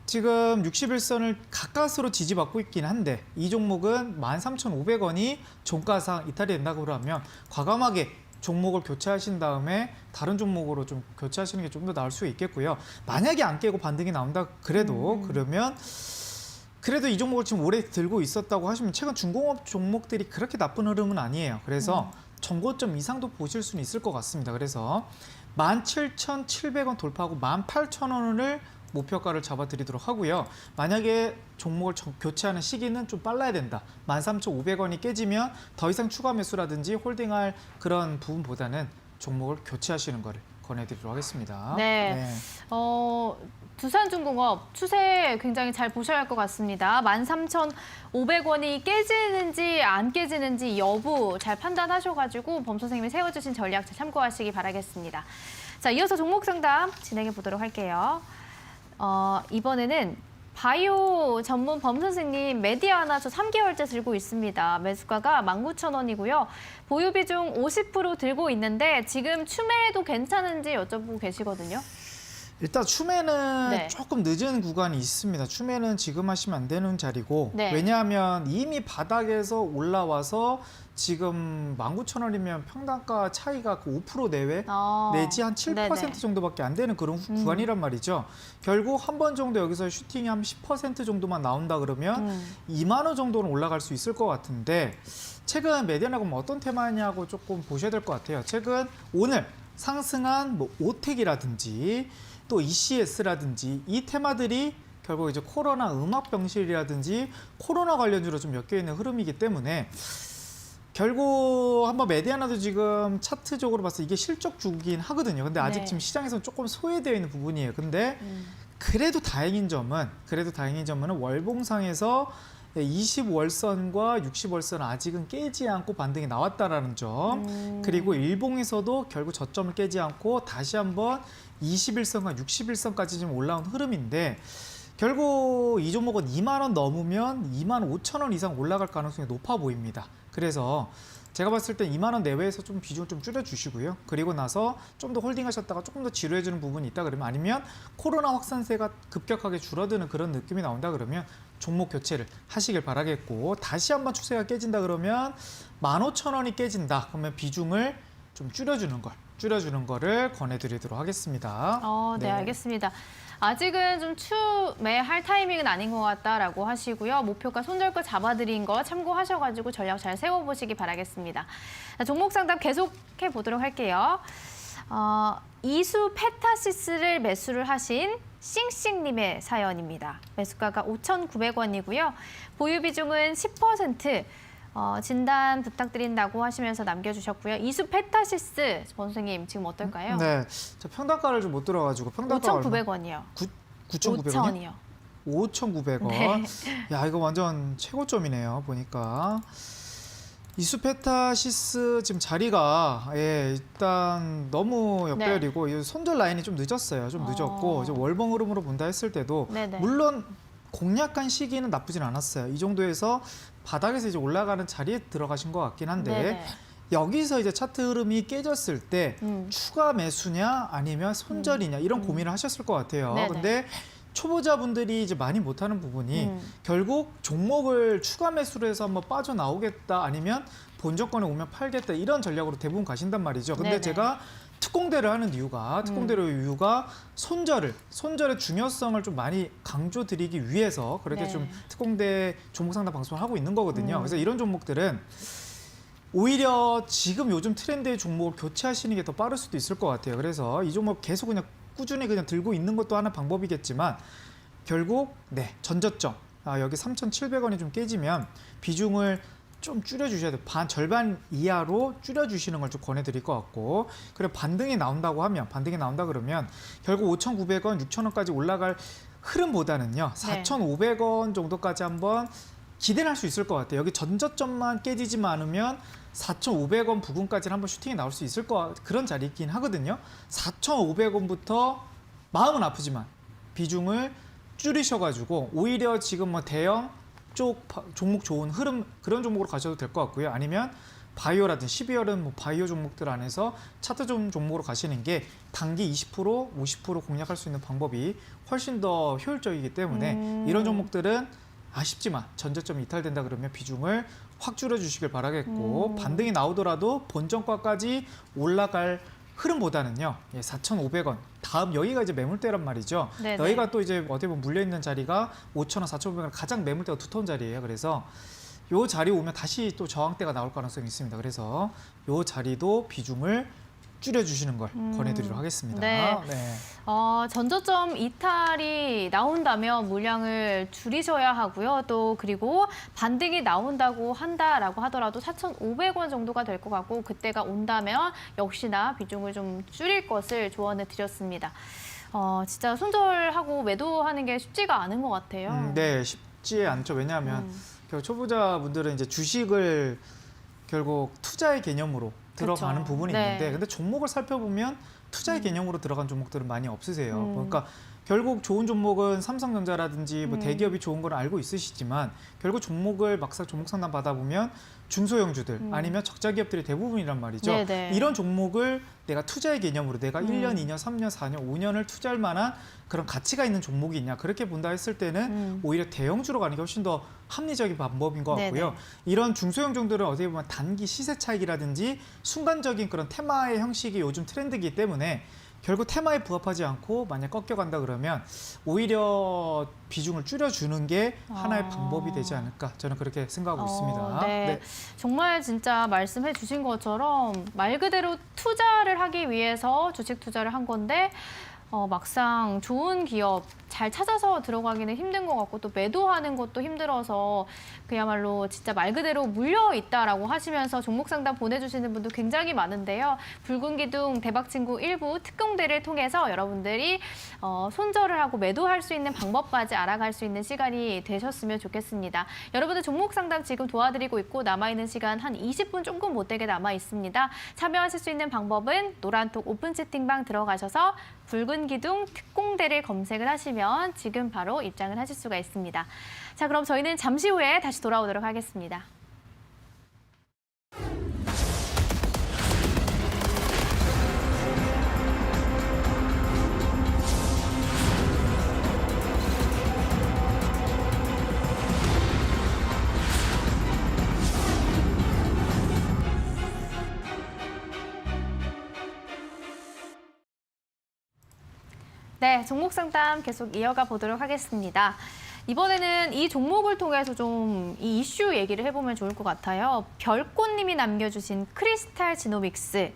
지금 61선을 가까스로 지지받고 있긴 한데 이 종목은 13,500원이 종가상 이탈이 된다고 하면 과감하게 종목을 교체하신 다음에 다른 종목으로 좀 교체하시는 게 좀 더 나을 수 있겠고요. 만약에 안 깨고 반등이 나온다 그래도 그러면 그래도 이 종목을 지금 오래 들고 있었다고 하시면 최근 중공업 종목들이 그렇게 나쁜 흐름은 아니에요. 그래서 전고점 이상도 보실 수는 있을 것 같습니다. 그래서 17,700원 돌파하고 18,000원을 목표가를 잡아드리도록 하고요. 만약에 종목을 교체하는 시기는 좀 빨라야 된다. 13,500원이 깨지면 더 이상 추가 매수라든지 홀딩할 그런 부분보다는 종목을 교체하시는 거를 권해드리도록 하겠습니다. 네. 두산중공업 추세 굉장히 잘 보셔야 할 것 같습니다. 13,500원이 깨지는지 안 깨지는지 여부 잘 판단하셔가지고 범 선생님이 세워주신 전략 잘 참고하시기 바라겠습니다. 자, 이어서 종목 상담 진행해 보도록 할게요. 이번에는 바이오 전문 범 선생님 메디아나 저 3개월째 들고 있습니다. 매수가가 19,000원이고요. 보유 비중 50% 들고 있는데 지금 추매해도 괜찮은지 여쭤보고 계시거든요. 일단 추매는 네. 조금 늦은 구간이 있습니다. 추매는 지금 하시면 안 되는 자리고 네. 왜냐하면 이미 바닥에서 올라와서 지금 19,000원이면 평단가 차이가 그 5% 내외 내지 한 7% 네네. 정도밖에 안 되는 그런 구간이란 말이죠. 결국 한 번 정도 여기서 슈팅이 한 10% 정도만 나온다 그러면 2만 원 정도는 올라갈 수 있을 것 같은데 최근 메디아나가 어떤 테마냐고 조금 보셔야 될 것 같아요. 최근 오늘 상승한 뭐 오텍이라든지 또 ECS라든지 이 테마들이 결국 이제 코로나 음악 병실이라든지 코로나 관련주로 좀 엮여 있는 흐름이기 때문에 결국 한번 메디아나도 지금 차트적으로 봤을 때 이게 실적 주긴 하거든요. 근데 아직 네. 지금 시장에서는 조금 소외되어 있는 부분이에요. 근데 그래도 다행인 점은 월봉상에서 20월선과 60월선 아직은 깨지 않고 반등이 나왔다라는 점. 그리고 일봉에서도 결국 저점을 깨지 않고 다시 한번 21선과 61선까지 지금 올라온 흐름인데 결국 이 종목은 2만 원 넘으면 2만 5천 원 이상 올라갈 가능성이 높아 보입니다. 그래서 제가 봤을 때 2만 원 내외에서 좀 비중을 좀 줄여주시고요. 그리고 나서 좀 더 홀딩하셨다가 조금 더 지루해지는 부분이 있다 그러면 아니면 코로나 확산세가 급격하게 줄어드는 그런 느낌이 나온다 그러면 종목 교체를 하시길 바라겠고 다시 한번 추세가 깨진다 그러면 15,000원이 깨진다 그러면 비중을 좀 줄여주는 거를 권해드리도록 하겠습니다. 네, 알겠습니다. 아직은 좀 추매할 타이밍은 아닌 것 같다라고 하시고요. 목표가 손절가 잡아드린 거 참고하셔가지고 전략 잘 세워보시기 바라겠습니다. 자, 종목 상담 계속해 보도록 할게요. 이수 페타시스를 매수를 하신 싱싱님의 사연입니다. 매수가가 5,900원이고요. 보유 비중은 10%. 진단 부탁드린다고 하시면서 남겨주셨고요. 이수 페타시스 선생님 지금 어떨까요? 네, 저 평단가를 좀 못 들어가지고 평단가 5,900원이요. 9,900원이요? 5,000이요. 5,900원. 네. 야, 이거 완전 최고점이네요. 보니까. 이수페타시스 지금 자리가 일단 너무 역배열이고 이 손절 라인이 좀 늦었어요. 좀 늦었고 이제 월봉 흐름으로 본다 했을 때도 네네. 물론 공략한 시기는 나쁘진 않았어요. 이 정도에서 바닥에서 이제 올라가는 자리에 들어가신 것 같긴 한데 네네. 여기서 이제 차트 흐름이 깨졌을 때 추가 매수냐 아니면 손절이냐 이런 고민을 하셨을 것 같아요. 네네. 근데 초보자분들이 이제 많이 못하는 부분이 결국 종목을 추가 매수를 해서 한번 빠져나오겠다 아니면 본전권에 오면 팔겠다 이런 전략으로 대부분 가신단 말이죠. 근데 네네. 제가 특공대를 하는 이유가 손절의 중요성을 좀 많이 강조드리기 위해서 그렇게 네. 좀 특공대 종목 상담 방송을 하고 있는 거거든요. 그래서 이런 종목들은 오히려 지금 요즘 트렌드의 종목을 교체하시는 게 더 빠를 수도 있을 것 같아요. 그래서 이 종목 계속 그냥 꾸준히 그냥 들고 있는 것도 하나 방법이겠지만 결국 전저점 여기 3,700원이 좀 깨지면 비중을 좀 줄여주셔야 돼요. 절반 이하로 줄여주시는 걸 좀 권해드릴 것 같고 그리고 반등이 나온다 그러면 결국 5,900원, 6,000원까지 올라갈 흐름보다는요. 4,500원 정도까지 한번 기대를 할 수 있을 것 같아요. 여기 전저점만 깨지지만 않으면 4,500원 부근까지는 한번 슈팅이 나올 수 있을 그런 자리이긴 하거든요. 4,500원부터 마음은 아프지만 비중을 줄이셔가지고 오히려 지금 뭐 대형 쪽 종목 좋은 흐름 그런 종목으로 가셔도 될 것 같고요. 아니면 바이오라든지 12월은 뭐 바이오 종목들 안에서 차트 종목으로 가시는 게 단기 20%, 50% 공략할 수 있는 방법이 훨씬 더 효율적이기 때문에 이런 종목들은 아쉽지만 전저점이 이탈된다 그러면 비중을 확 줄여주시길 바라겠고 반등이 나오더라도 본전가까지 올라갈 흐름보다는요. 4,500원 다음 여기가 이제 매물대란 말이죠. 네네. 여기가 또 이제 어떻게 보면 물려있는 자리가 5,000원, 4,500원 가장 매물대가 두터운 자리예요. 그래서 요 자리 오면 다시 또 저항대가 나올 가능성이 있습니다. 그래서 요 자리도 비중을 줄여주시는 걸 권해드리도록 하겠습니다. 네. 네. 전저점 이탈이 나온다면 물량을 줄이셔야 하고요. 또 그리고 반등이 나온다고 한다라고 하더라도 4,500원 정도가 될 것 같고 그때가 온다면 역시나 비중을 좀 줄일 것을 조언을 드렸습니다. 진짜 손절하고 매도하는 게 쉽지가 않은 것 같아요. 네, 쉽지 않죠. 왜냐하면 결국 초보자분들은 이제 주식을 결국 투자의 개념으로 들어가는 그렇죠. 부분이 네. 있는데 근데 종목을 살펴보면 투자의 개념으로 들어간 종목들은 많이 없으세요. 그러니까 결국 좋은 종목은 삼성전자라든지 뭐 대기업이 좋은 걸 알고 있으시지만 결국 종목을 막상 종목 상담 받아보면 중소형주들 아니면 적자 기업들이 대부분이란 말이죠. 네네. 이런 종목을 내가 투자의 개념으로 내가 1년, 2년, 3년, 4년, 5년을 투자할 만한 그런 가치가 있는 종목이 있냐 그렇게 본다 했을 때는 오히려 대형주로 가는 게 훨씬 더 합리적인 방법인 것 같고요. 네네. 이런 중소형종들은 어떻게 보면 단기 시세 차익이라든지 순간적인 그런 테마의 형식이 요즘 트렌드이기 때문에 결국 테마에 부합하지 않고 만약 꺾여간다 그러면 오히려 비중을 줄여주는 게 하나의 방법이 되지 않을까 저는 그렇게 생각하고 있습니다. 네. 정말 진짜 말씀해 주신 것처럼 말 그대로 투자를 하기 위해서 주식 투자를 한 건데 막상 좋은 기업 잘 찾아서 들어가기는 힘든 것 같고 또 매도하는 것도 힘들어서 그야말로 진짜 말 그대로 물려 있다라고 하시면서 종목 상담 보내주시는 분도 굉장히 많은데요. 붉은 기둥 대박친구 일부 특공대를 통해서 여러분들이 손절을 하고 매도할 수 있는 방법까지 알아갈 수 있는 시간이 되셨으면 좋겠습니다. 여러분들 종목 상담 지금 도와드리고 있고 남아있는 시간 한 20분 조금 못 되게 남아 있습니다. 참여하실 수 있는 방법은 노란톡 오픈 채팅방 들어가셔서 붉은 기둥 특공대를 검색을 하시면 지금 바로 입장을 하실 수가 있습니다. 자, 그럼 저희는 잠시 후에 다시 돌아오도록 하겠습니다. 네, 종목 상담 계속 이어가 보도록 하겠습니다. 이번에는 이 종목을 통해서 좀 이 이슈 얘기를 해보면 좋을 것 같아요. 별꽃님이 남겨주신 크리스탈 지노믹스.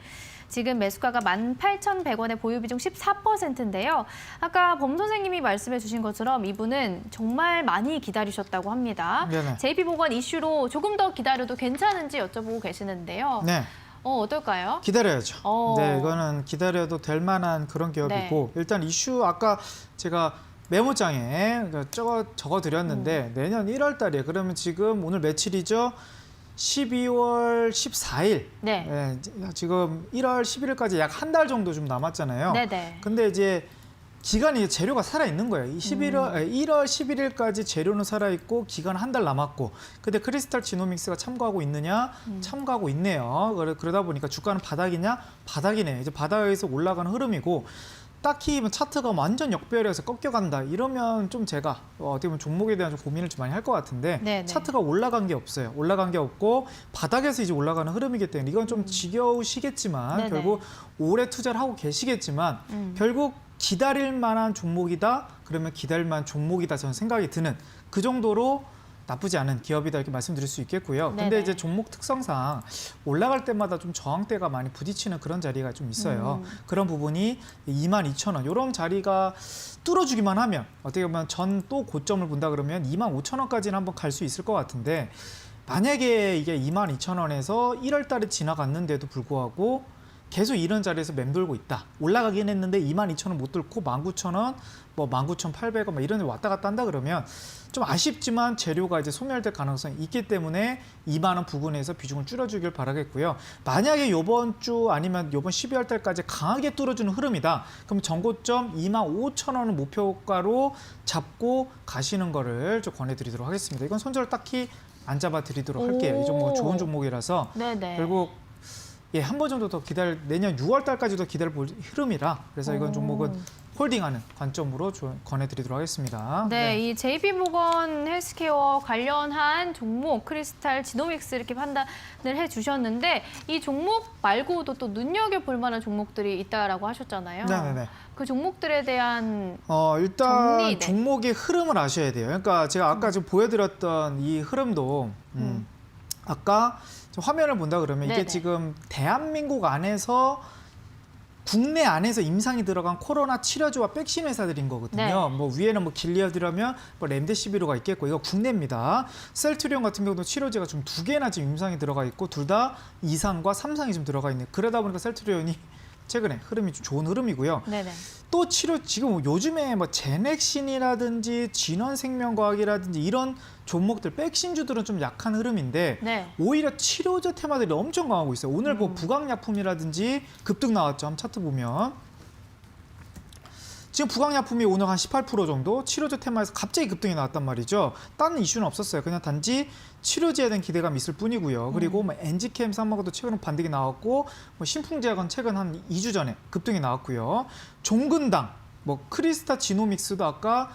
지금 매수가가 18,100원에 보유 비중 14%인데요. 아까 범 선생님이 말씀해 주신 것처럼 이분은 정말 많이 기다리셨다고 합니다. 네네. JP보건 이슈로 조금 더 기다려도 괜찮은지 여쭤보고 계시는데요. 네. 어떨까요? 기다려야죠. 어. 네, 이거는 기다려도 될 만한 그런 기업이고 일단 이슈 아까 제가 메모장에 적어 드렸는데 내년 1월 달이에요. 그러면 지금 오늘 며칠이죠? 12월 14일. 네. 네, 지금 1월 11일까지 약 한 달 정도 좀 남았잖아요. 네네. 근데 이제 기간이 재료가 살아 있는 거예요. 1월 11일까지 재료는 살아 있고 기간 한 달 남았고. 근데 크리스탈 지노믹스가 참고하고 있느냐? 참고하고 있네요. 그러다 보니까 주가는 바닥이냐? 바닥이네. 이제 바닥에서 올라가는 흐름이고. 딱히 뭐 차트가 완전 역배열해서 꺾여간다 이러면 좀 제가 어떻게 보면 종목에 대한 좀 고민을 좀 많이 할 것 같은데 네네. 차트가 올라간 게 없어요. 올라간 게 없고 바닥에서 이제 올라가는 흐름이기 때문에 이건 좀 지겨우시겠지만 네네. 결국 오래 투자를 하고 계시겠지만 결국 기다릴 만한 종목이다. 그러면 기다릴 만한 종목이다. 저는 생각이 드는 그 정도로 나쁘지 않은 기업이다 이렇게 말씀드릴 수 있겠고요. 근데 네네. 이제 종목 특성상 올라갈 때마다 좀 저항대가 많이 부딪히는 그런 자리가 좀 있어요. 그런 부분이 22,000원 이런 자리가 뚫어주기만 하면 어떻게 보면 전 또 고점을 본다 그러면 25,000원까지는 한번 갈 수 있을 것 같은데 만약에 이게 22,000원에서 1월 달에 지나갔는데도 불구하고 계속 이런 자리에서 맴돌고 있다. 올라가긴 했는데 22,000원 못 뚫고 19,000원, 뭐 19,800원 막 이런 데 왔다 갔다 한다 그러면 좀 아쉽지만 재료가 이제 소멸될 가능성이 있기 때문에 2만 원 부근에서 비중을 줄여주길 바라겠고요. 만약에 이번 주 아니면 이번 12월 달까지 강하게 뚫어주는 흐름이다. 그럼 전고점 25,000원을 목표가로 잡고 가시는 거를 좀 권해드리도록 하겠습니다. 이건 손절 딱히 안 잡아드리도록 할게요. 이 종목은 좋은 종목이라서 네네. 결국 한 번 정도 더 내년 6월 달까지도 기다려볼 흐름이라 그래서 이건 종목은 홀딩하는 관점으로 권해드리도록 하겠습니다. 네, 이 JP보건 헬스케어 관련한 종목 크리스탈 지노믹스 이렇게 판단을 해주셨는데 이 종목 말고도 또 눈여겨볼 만한 종목들이 있다라고 하셨잖아요. 네네네. 그 종목들에 대한 일단 정리, 네. 종목의 흐름을 아셔야 돼요. 그러니까 제가 아까 지금 보여드렸던 이 흐름도 아까 화면을 본다 그러면 이게 네네. 지금 대한민국 안에서 국내 안에서 임상이 들어간 코로나 치료제와 백신 회사들인 거거든요. 네. 뭐 위에는 뭐 길리아드라면 뭐 렘데시비루가 있겠고 이거 국내입니다. 셀트리온 같은 경우도 치료제가 좀 2개나 지금 임상이 들어가 있고 둘 다 2상과 3상이 좀 들어가 있네요. 그러다 보니까 셀트리온이 최근에 흐름이 좀 좋은 흐름이고요. 네네. 또 지금 요즘에 뭐 제넥신이라든지 진원생명과학이라든지 이런 종목들 백신주들은 좀 약한 흐름인데 네. 오히려 치료제 테마들이 엄청 강하고 있어요. 오늘 뭐 부강약품이라든지 급등 나왔죠. 한번 차트 보면 지금 부강약품이 오늘 한 18% 정도 치료제 테마에서 갑자기 급등이 나왔단 말이죠. 다른 이슈는 없었어요. 그냥 단지 치료제에 대한 기대감이 있을 뿐이고요. 그리고 뭐 엔지캠 사마가도 최근 반등이 나왔고 뭐 신풍제약은 최근 한 2주 전에 급등이 나왔고요. 종근당, 뭐 크리스타 지노믹스도 아까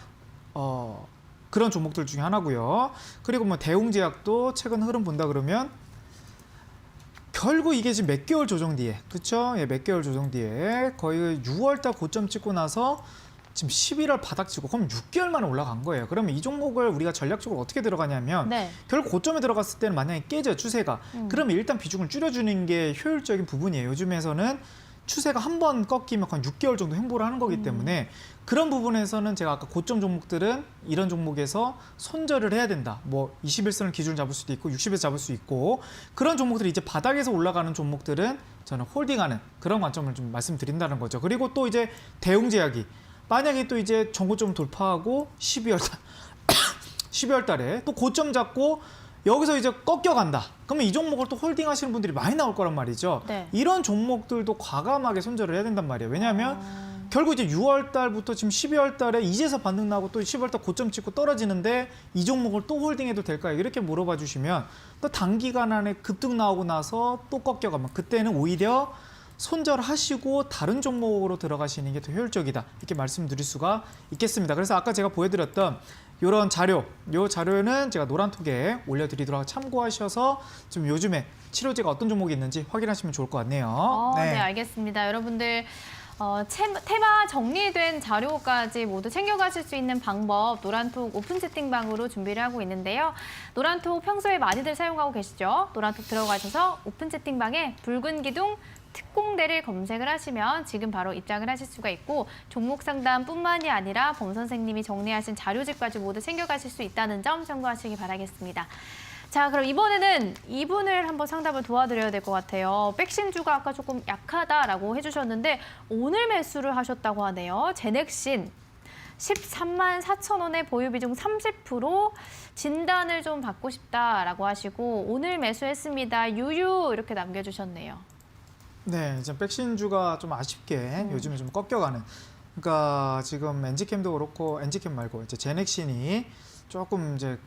그런 종목들 중에 하나고요. 그리고 뭐 대웅제약도 최근 흐름 본다 그러면 결국 이게 지금 몇 개월 조정 뒤에, 그렇죠? 예, 몇 개월 조정 뒤에 거의 6월달 고점 찍고 나서 지금 11월 바닥 치고 그럼 6개월 만에 올라간 거예요. 그러면 이 종목을 우리가 전략적으로 어떻게 들어가냐면 네. 결국 고점에 들어갔을 때는 만약에 깨져요, 추세가. 그러면 일단 비중을 줄여주는 게 효율적인 부분이에요. 요즘에서는 추세가 한 번 꺾이면 한 6개월 정도 횡보를 하는 거기 때문에 그런 부분에서는 제가 아까 고점 종목들은 이런 종목에서 손절을 해야 된다. 뭐 21선을 기준을 잡을 수도 있고 60에서 잡을 수 있고 그런 종목들이 이제 바닥에서 올라가는 종목들은 저는 홀딩하는 그런 관점을 좀 말씀드린다는 거죠. 그리고 또 이제 대웅제약이 만약에 또 이제 전고점 돌파하고 12월 달에 또 고점 잡고 여기서 이제 꺾여간다. 그러면 이 종목을 또 홀딩하시는 분들이 많이 나올 거란 말이죠. 네. 이런 종목들도 과감하게 손절을 해야 된단 말이에요. 왜냐하면 결국 이제 6월 달부터 지금 12월 달에 이제서 반등 나고 또 10월 달 고점 찍고 떨어지는데 이 종목을 또 홀딩해도 될까요? 이렇게 물어봐 주시면 또 단기간 안에 급등 나오고 나서 또 꺾여가면 그때는 오히려 손절하시고 다른 종목으로 들어가시는 게 더 효율적이다. 이렇게 말씀드릴 수가 있겠습니다. 그래서 아까 제가 보여드렸던 이런 자료, 이 자료는 제가 노란톡에 올려드리도록 참고하셔서 좀 요즘에 치료제가 어떤 종목이 있는지 확인하시면 좋을 것 같네요. 네, 알겠습니다. 여러분들 테마 정리된 자료까지 모두 챙겨가실 수 있는 방법 노란톡 오픈 채팅방으로 준비를 하고 있는데요. 노란톡 평소에 많이들 사용하고 계시죠? 노란톡 들어가셔서 오픈 채팅방에 붉은 기둥 특공대를 검색을 하시면 지금 바로 입장을 하실 수가 있고 종목 상담뿐만이 아니라 범 선생님이 정리하신 자료집까지 모두 챙겨가실 수 있다는 점 참고하시기 바라겠습니다. 자, 그럼 이번에는 이분을 한번 상담을 도와드려야 될 것 같아요. 백신주가 아까 조금 약하다라고 해주셨는데 오늘 매수를 하셨다고 하네요. 제넥신 13만 4천 원의 보유 비중 30% 진단을 좀 받고 싶다라고 하시고 오늘 매수했습니다. 유유 이렇게 남겨주셨네요. 네, 이제 백신주가 좀 아쉽게 요즘에 좀 꺾여가는. 그러니까 지금 엔지캠도 그렇고 엔지캠 말고 이제 제넥신이 조금 이제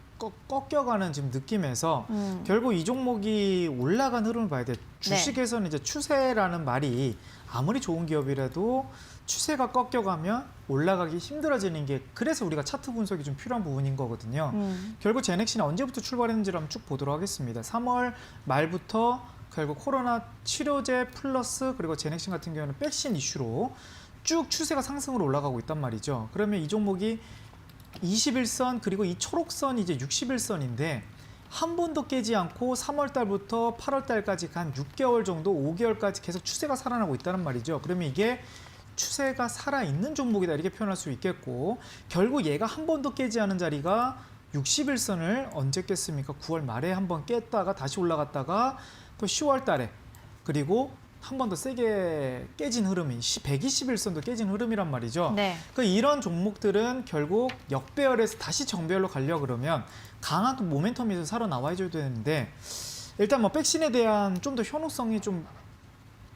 꺾여가는 지금 느낌에서 결국 이 종목이 올라간 흐름을 봐야 돼. 주식에서는 이제 추세라는 말이 아무리 좋은 기업이라도 추세가 꺾여가면 올라가기 힘들어지는 게 그래서 우리가 차트 분석이 좀 필요한 부분인 거거든요. 결국 제넥신이 언제부터 출발했는지를 한번 쭉 보도록 하겠습니다. 3월 말부터 결국 코로나 치료제 플러스 그리고 제넥신 같은 경우는 백신 이슈로 쭉 추세가 상승으로 올라가고 있단 말이죠. 그러면 이 종목이 21선 그리고 이 초록선이 이제 61선인데 한 번도 깨지 않고 3월 달부터 8월 달까지 한 6개월 정도 5개월까지 계속 추세가 살아나고 있다는 말이죠. 그러면 이게 추세가 살아있는 종목이다 이렇게 표현할 수 있겠고 결국 얘가 한 번도 깨지 않은 자리가 61선을 언제 깼습니까? 9월 말에 한 번 깼다가 다시 올라갔다가 또 10월 달에 그리고 한 번 더 세게 깨진 흐름이 121선도 깨진 흐름이란 말이죠. 네. 이런 종목들은 결국 역배열에서 다시 정배열로 가려고 그러면 강한 또 모멘텀이 살아나와야 되는데 일단 뭐 백신에 대한 좀 더 효능성이 좀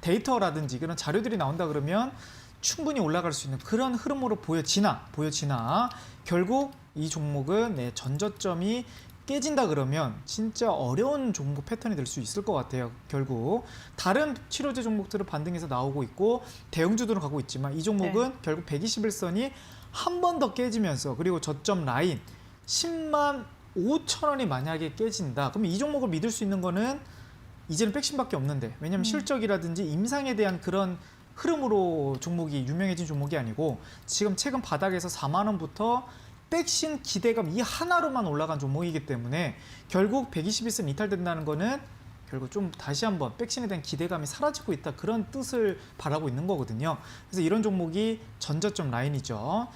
데이터라든지 그런 자료들이 나온다 그러면 충분히 올라갈 수 있는 그런 흐름으로 보여지나 결국 이 종목은 전저점이 깨진다 그러면 진짜 어려운 종목 패턴이 될 수 있을 것 같아요. 결국 다른 치료제 종목들은 반등해서 나오고 있고 대형주들은 가고 있지만 이 종목은 결국 121선이 한 번 더 깨지면서 그리고 저점 라인 10만 5천 원이 만약에 깨진다. 그러면 이 종목을 믿을 수 있는 거는 이제는 백신밖에 없는데 왜냐하면 실적이라든지 임상에 대한 그런 흐름으로 종목이 유명해진 종목이 아니고 지금 최근 바닥에서 4만 원부터 백신 기대감 이 하나로만 올라간 종목이기 때문에 결국 121선 이탈된다는 거는 결국 좀 다시 한번 백신에 대한 기대감이 사라지고 있다 그런 뜻을 바라고 있는 거거든요. 그래서 이런 종목이 전저점 라인이죠.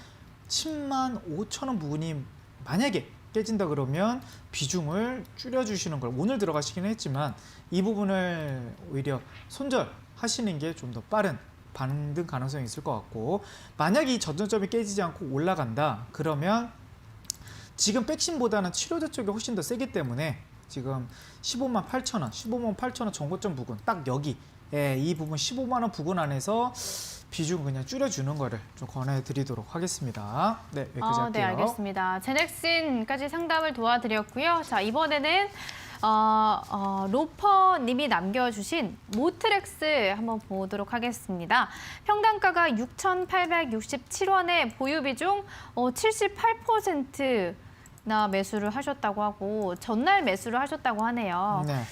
10만 5천 원 부분이 만약에 깨진다 그러면 비중을 줄여주시는 걸 오늘 들어가시긴 했지만 이 부분을 오히려 손절하시는 게 좀 더 빠른 반등 가능성이 있을 것 같고 만약에 이 전저점이 깨지지 않고 올라간다 그러면 지금 백신보다는 치료제 쪽이 훨씬 더 세기 때문에 지금 15만 8천 원, 15만 8천 원 정고점 부근 딱 여기 예, 이 부분 15만 원 부근 안에서 비중 그냥 줄여주는 거를 좀 권해드리도록 하겠습니다. 네, 여기까지 할게요. 네, 알겠습니다. 제넥신까지 상담을 도와드렸고요. 자, 이번에는 로퍼님이 남겨주신 모트렉스 한번 보도록 하겠습니다. 평당가가 6,867원에 보유 비중 78%나 매수를 하셨다고 하고 전날 매수를 하셨다고 하네요. 네.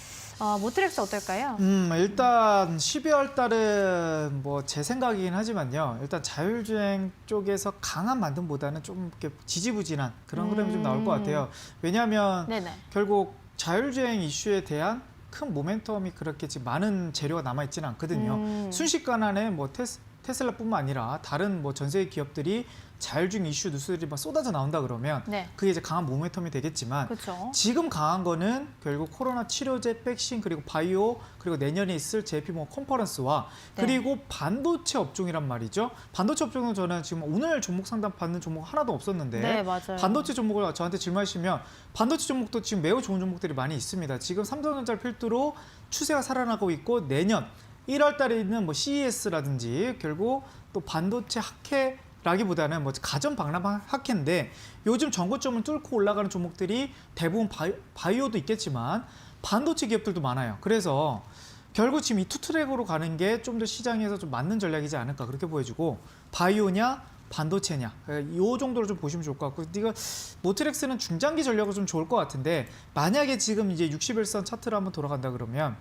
모트렉스 어떨까요? 일단 12월 달은 뭐 제 생각이긴 하지만요. 일단 자율주행 쪽에서 강한 반등보다는 좀 이렇게 지지부진한 그런 흐름이 좀 나올 것 같아요. 왜냐하면 네네. 결국 자율주행 이슈에 대한 큰 모멘텀이 그렇게 지금 많은 재료가 남아있지는 않거든요. 순식간에 뭐 테슬라뿐만 아니라 다른 뭐 전 세계 기업들이 자율주행 이슈 뉴스들이 막 쏟아져 나온다 그러면 네. 그게 이제 강한 모멘텀이 되겠지만 그렇죠. 지금 강한 거는 결국 코로나 치료제, 백신, 그리고 바이오, 그리고 내년에 있을 JP 모건 컨퍼런스와 네. 그리고 반도체 업종이란 말이죠. 반도체 업종은 저는 지금 오늘 종목 상담 받는 종목 하나도 없었는데 네, 맞아요. 반도체 종목을 저한테 질문하시면 반도체 종목도 지금 매우 좋은 종목들이 많이 있습니다. 지금 삼성전자를 필두로 추세가 살아나고 있고 내년 1월 달에 있는 뭐 CES라든지 결국 또 반도체 학회라기보다는 뭐 가전 박람 학회인데 요즘 전고점을 뚫고 올라가는 종목들이 대부분 바이오도 있겠지만 반도체 기업들도 많아요. 그래서 결국 지금 이 투트랙으로 가는 게 좀 더 시장에서 좀 맞는 전략이지 않을까 그렇게 보여지고 바이오냐 반도체냐 이 정도로 좀 보시면 좋을 것 같고 이거 모트렉스는 중장기 전략으로 좀 좋을 것 같은데 만약에 지금 이제 60일선 차트로 한번 돌아간다 그러면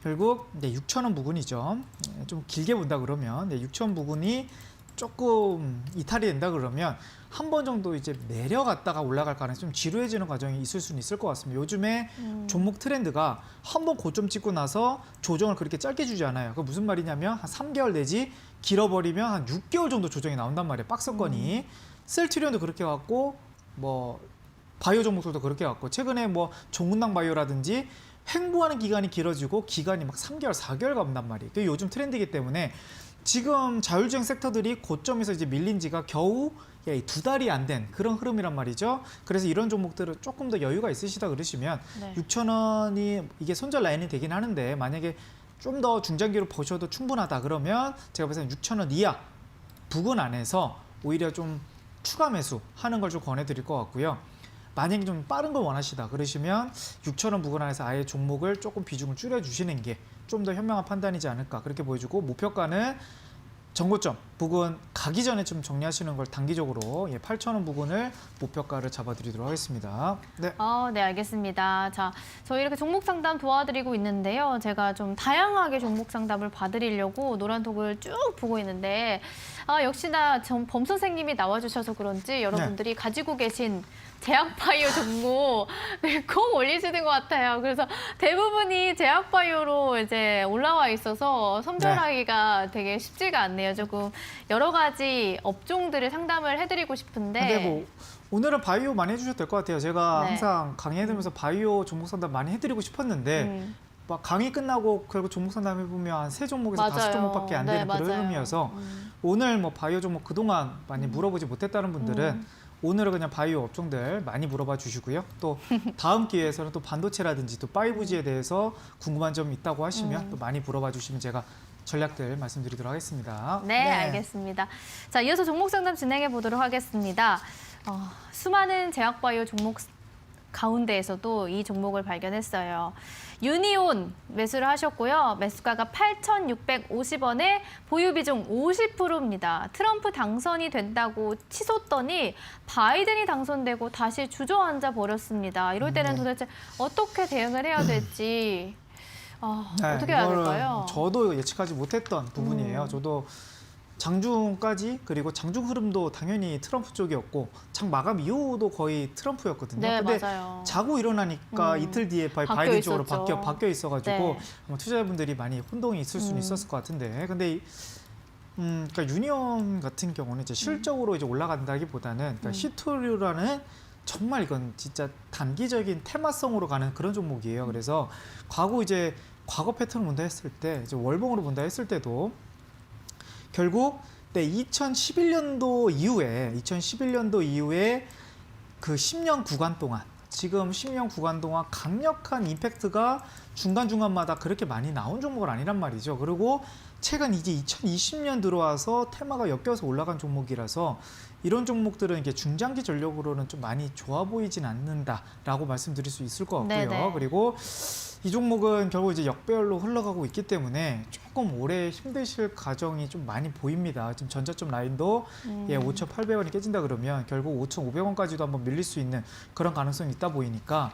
결국 6,000원 부근이죠. 좀 길게 본다 그러면 6,000원 부근이 조금 이탈이 된다 그러면 한 번 정도 이제 내려갔다가 올라갈 가능성이 좀 지루해지는 과정이 있을 수는 있을 것 같습니다. 요즘에 종목 트렌드가 한 번 고점 찍고 나서 조정을 그렇게 짧게 주지 않아요. 그 무슨 말이냐면 한 3개월 내지 길어버리면 한 6개월 정도 조정이 나온단 말이에요. 박스권이. 셀트리온도 그렇게 갔고 뭐 바이오 종목들도 그렇게 갔고 최근에 뭐 종근당 바이오라든지 횡보하는 기간이 길어지고 기간이 막 3개월, 4개월 간단 말이에요. 그게 요즘 트렌드이기 때문에 지금 자율주행 섹터들이 고점에서 이제 밀린 지가 겨우 2달이 안 된 그런 흐름이란 말이죠. 그래서 이런 종목들은 조금 더 여유가 있으시다 그러시면 네. 6,000원이 이게 손절 라인이 되긴 하는데 만약에 좀 더 중장기로 보셔도 충분하다 그러면 제가 봐서 6,000원 이하 부근 안에서 오히려 좀 추가 매수하는 걸 좀 권해드릴 것 같고요. 만약에 좀 빠른 걸 원하시다 그러시면 6,000원 부근 안에서 아예 종목을 조금 비중을 줄여주시는 게 좀 더 현명한 판단이지 않을까 그렇게 보여주고 목표가는 전고점 부근 가기 전에 좀 정리하시는 걸 단기적으로 8,000원 부근을 목표가를 잡아드리도록 하겠습니다. 네. 네, 알겠습니다. 자, 저희 이렇게 종목 상담 도와드리고 있는데요. 제가 좀 다양하게 종목 상담을 봐드리려고 노란톡을 쭉 보고 있는데 역시나 범 선생님이 나와주셔서 그런지 여러분들이 가지고 계신 제약바이오 종목 꼭 올리시는 것 같아요. 그래서 대부분이 제약바이오로 이제 올라와 있어서 선별하기가 되게 쉽지가 않네요. 조금 여러 가지 업종들을 상담을 해드리고 싶은데. 근데 뭐 오늘은 바이오 많이 해주셔도 될 것 같아요. 제가 네. 항상 강의해드리면서 바이오 종목 상담 많이 해드리고 싶었는데 막 강의 끝나고 결국 종목 상담 해보면 한 3종목에서 맞아요. 5종목밖에 안 되는 네, 그런 맞아요. 흐름이어서 오늘 뭐 바이오 종목 그동안 많이 물어보지 못했다는 분들은 오늘은 그냥 바이오 업종들 많이 물어봐 주시고요. 또 다음 기회에서는 또 반도체라든지 또 5G에 대해서 궁금한 점이 있다고 하시면 또 많이 물어봐 주시면 제가 전략들 말씀드리도록 하겠습니다. 네, 알겠습니다. 자, 이어서 종목 상담 진행해 보도록 하겠습니다. 수많은 제약바이오 종목 가운데에서도 이 종목을 발견했어요. 유니온 매수를 하셨고요. 매수가가 8,650원에 보유 비중 50%입니다. 트럼프 당선이 된다고 치솟더니 바이든이 당선되고 다시 주저앉아 버렸습니다. 이럴 때는 도대체 어떻게 대응을 해야 될지 어떻게 해야 될까요? 저도 예측하지 못했던 부분이에요. 저도 장중까지 그리고 장중 흐름도 당연히 트럼프 쪽이었고 장 마감 이후도 거의 트럼프였거든요. 네, 근데 맞아요. 자고 일어나니까 이틀 뒤에 바이든 쪽으로 있었죠. 바뀌어 있어가지고 네. 아마 투자자분들이 많이 혼동이 있을 수는 있었을 것 같은데, 근데 그러니까 유니온 같은 경우는 이제 실적으로 이제 올라간다기보다는 그러니까 C2류라는 정말 이건 진짜 단기적인 테마성으로 가는 그런 종목이에요. 그래서 과거 패턴을 본다 했을 때, 이제 월봉으로 본다 했을 때도 결국 2011년도 이후에 그 10년 구간 동안 지금 10년 구간 동안 강력한 임팩트가 중간중간마다 그렇게 많이 나온 종목은 아니란 말이죠. 그리고 최근 이제 2020년 들어와서 테마가 엮여서 올라간 종목이라서 이런 종목들은 이게 중장기 전력으로는 좀 많이 좋아 보이진 않는다라고 말씀드릴 수 있을 것 같고요. 네네. 그리고 이 종목은 결국 이제 역배열로 흘러가고 있기 때문에 조금 오래 힘드실 과정이 좀 많이 보입니다. 지금 전저점 라인도 5,800원이 깨진다 그러면 결국 5,500원까지도 한번 밀릴 수 있는 그런 가능성이 있다 보이니까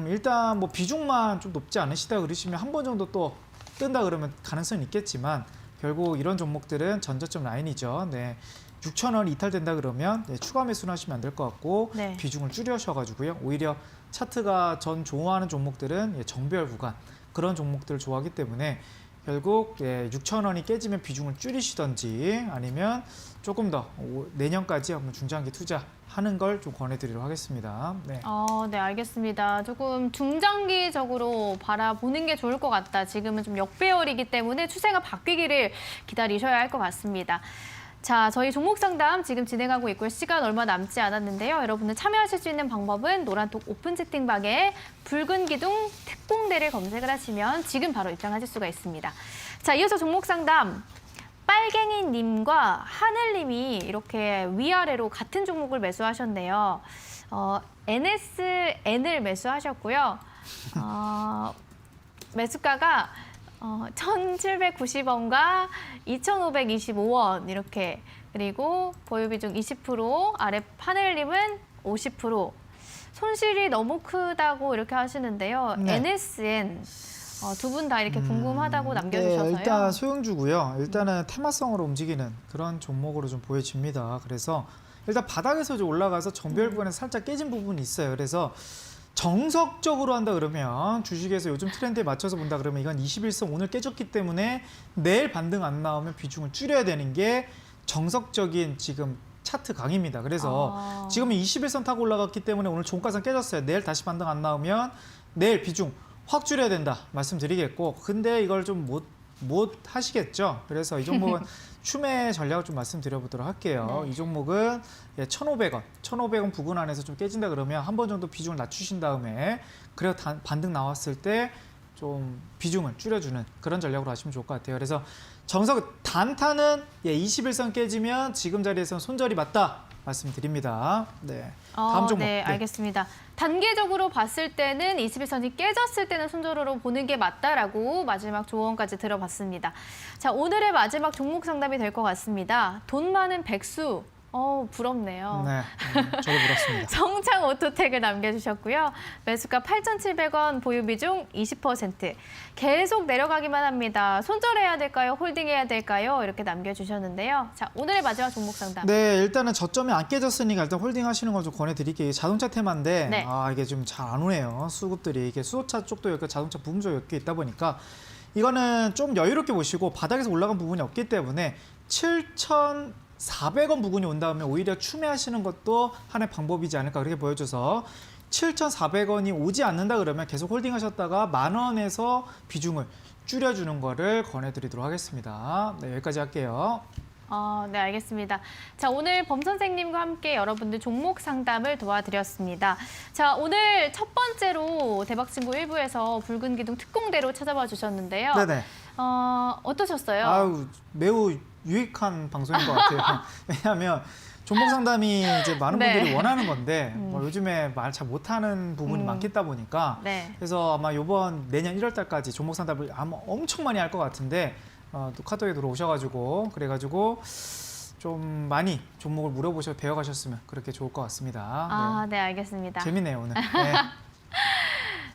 일단 뭐 비중만 좀 높지 않으시다 그러시면 한 번 정도 또 뜬다 그러면 가능성이 있겠지만 결국 이런 종목들은 전저점 라인이죠. 네. 6,000원 이탈된다 그러면 추가 매수는 하시면 안 될 것 같고 네. 비중을 줄여셔가지고요. 오히려 차트가 전 좋아하는 종목들은 정배열 구간 그런 종목들을 좋아하기 때문에 결국 6,000원이 깨지면 비중을 줄이시던지 아니면 조금 더 내년까지 한번 중장기 투자하는 걸 좀 권해드리도록 하겠습니다. 네. 네, 알겠습니다. 조금 중장기적으로 바라보는 게 좋을 것 같다. 지금은 좀 역배열이기 때문에 추세가 바뀌기를 기다리셔야 할 것 같습니다. 자, 저희 종목 상담 지금 진행하고 있고요. 시간 얼마 남지 않았는데요. 여러분들 참여하실 수 있는 방법은 노란톡 오픈 채팅방에 붉은 기둥 특공대를 검색을 하시면 지금 바로 입장하실 수가 있습니다. 자, 이어서 종목 상담. 빨갱이님과 하늘님이 이렇게 위아래로 같은 종목을 매수하셨네요. NSN을 매수하셨고요. 매수가가 1,790원과 2,525원 이렇게 그리고 보유 비중 20% 아래 하늘님은 50% 손실이 너무 크다고 이렇게 하시는데요. 네. NSN 두 분 다 이렇게 궁금하다고 남겨주셔서요. 네, 일단 소형주고요. 일단은 테마성으로 움직이는 그런 종목으로 좀 보여집니다. 그래서 일단 바닥에서 좀 올라가서 정배열 구간에 살짝 깨진 부분이 있어요. 그래서 정석적으로 한다 그러면 주식에서 요즘 트렌드에 맞춰서 본다 그러면 이건 21선 오늘 깨졌기 때문에 내일 반등 안 나오면 비중을 줄여야 되는 게 정석적인 지금 차트 강입니다. 그래서 지금은 21선 타고 올라갔기 때문에 오늘 종가선 깨졌어요. 내일 다시 반등 안 나오면 내일 비중 확 줄여야 된다 말씀드리겠고 근데 이걸 좀 못 하시겠죠. 그래서 이 종목은 추매 전략을 좀 말씀드려보도록 할게요. 네. 이 종목은 1,500원 부근 안에서 좀 깨진다 그러면 한 번 정도 비중을 낮추신 다음에 그래야 반등 나왔을 때 좀 비중을 줄여주는 그런 전략으로 하시면 좋을 것 같아요. 그래서 정석 단타는 21선 깨지면 지금 자리에서는 손절이 맞다 말씀드립니다. 네. 다음 종목. 네, 알겠습니다. 단계적으로 봤을 때는 21선이 깨졌을 때는 손절으로 보는 게 맞다라고 마지막 조언까지 들어봤습니다. 자, 오늘의 마지막 종목 상담이 될 것 같습니다. 돈 많은 백수. 부럽네요. 네, 저도 부럽습니다. 성창 오토텍을 남겨주셨고요. 매수가 8,700원, 보유 비중 20%. 계속 내려가기만 합니다. 손절해야 될까요? 홀딩해야 될까요? 이렇게 남겨주셨는데요. 자, 오늘의 마지막 종목 상담. 네, 일단은 저점이 안 깨졌으니까 일단 홀딩 하시는 걸 좀 권해드릴게요. 자동차 테마인데 네. 이게 좀 잘 안 오네요. 수급들이 이게 수소차 쪽도 있고 자동차 부분도 엮여 있다 보니까 이거는 좀 여유롭게 보시고 바닥에서 올라간 부분이 없기 때문에 7,400원 부근이 온다면 오히려 추매하시는 것도 하나의 방법이지 않을까 그렇게 보여줘서 7,400원이 오지 않는다 그러면 계속 홀딩 하셨다가 10,000원에서 비중을 줄여주는 거를 권해드리도록 하겠습니다. 네, 여기까지 할게요. 네, 알겠습니다. 자, 오늘 범 선생님과 함께 여러분들 종목 상담을 도와드렸습니다. 자, 오늘 첫 번째로 대박친구 1부에서 붉은 기둥 특공대로 찾아와 주셨는데요. 네네. 어떠셨어요? 아유, 매우 유익한 방송인 것 같아요. 왜냐하면 종목 상담이 이제 많은 네. 분들이 원하는 건데 뭐 요즘에 말 잘 못하는 부분이 많겠다 보니까 네. 그래서 아마 이번 내년 1월 달까지 종목 상담을 아마 엄청 많이 할 것 같은데 또 카톡에 들어오셔가지고 그래가지고 좀 많이 종목을 물어보셔 배워가셨으면 그렇게 좋을 것 같습니다. 네, 알겠습니다. 재밌네요 오늘. 네.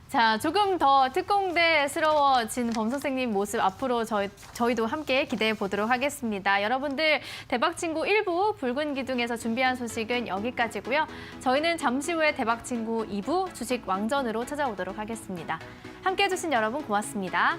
자, 조금 더 특공대스러워진 범 선생님 모습 앞으로 저희도 함께 기대해 보도록 하겠습니다. 여러분들 대박친구 1부 붉은 기둥에서 준비한 소식은 여기까지고요. 저희는 잠시 후에 대박친구 2부 주식 왕전으로 찾아오도록 하겠습니다. 함께해 주신 여러분 고맙습니다.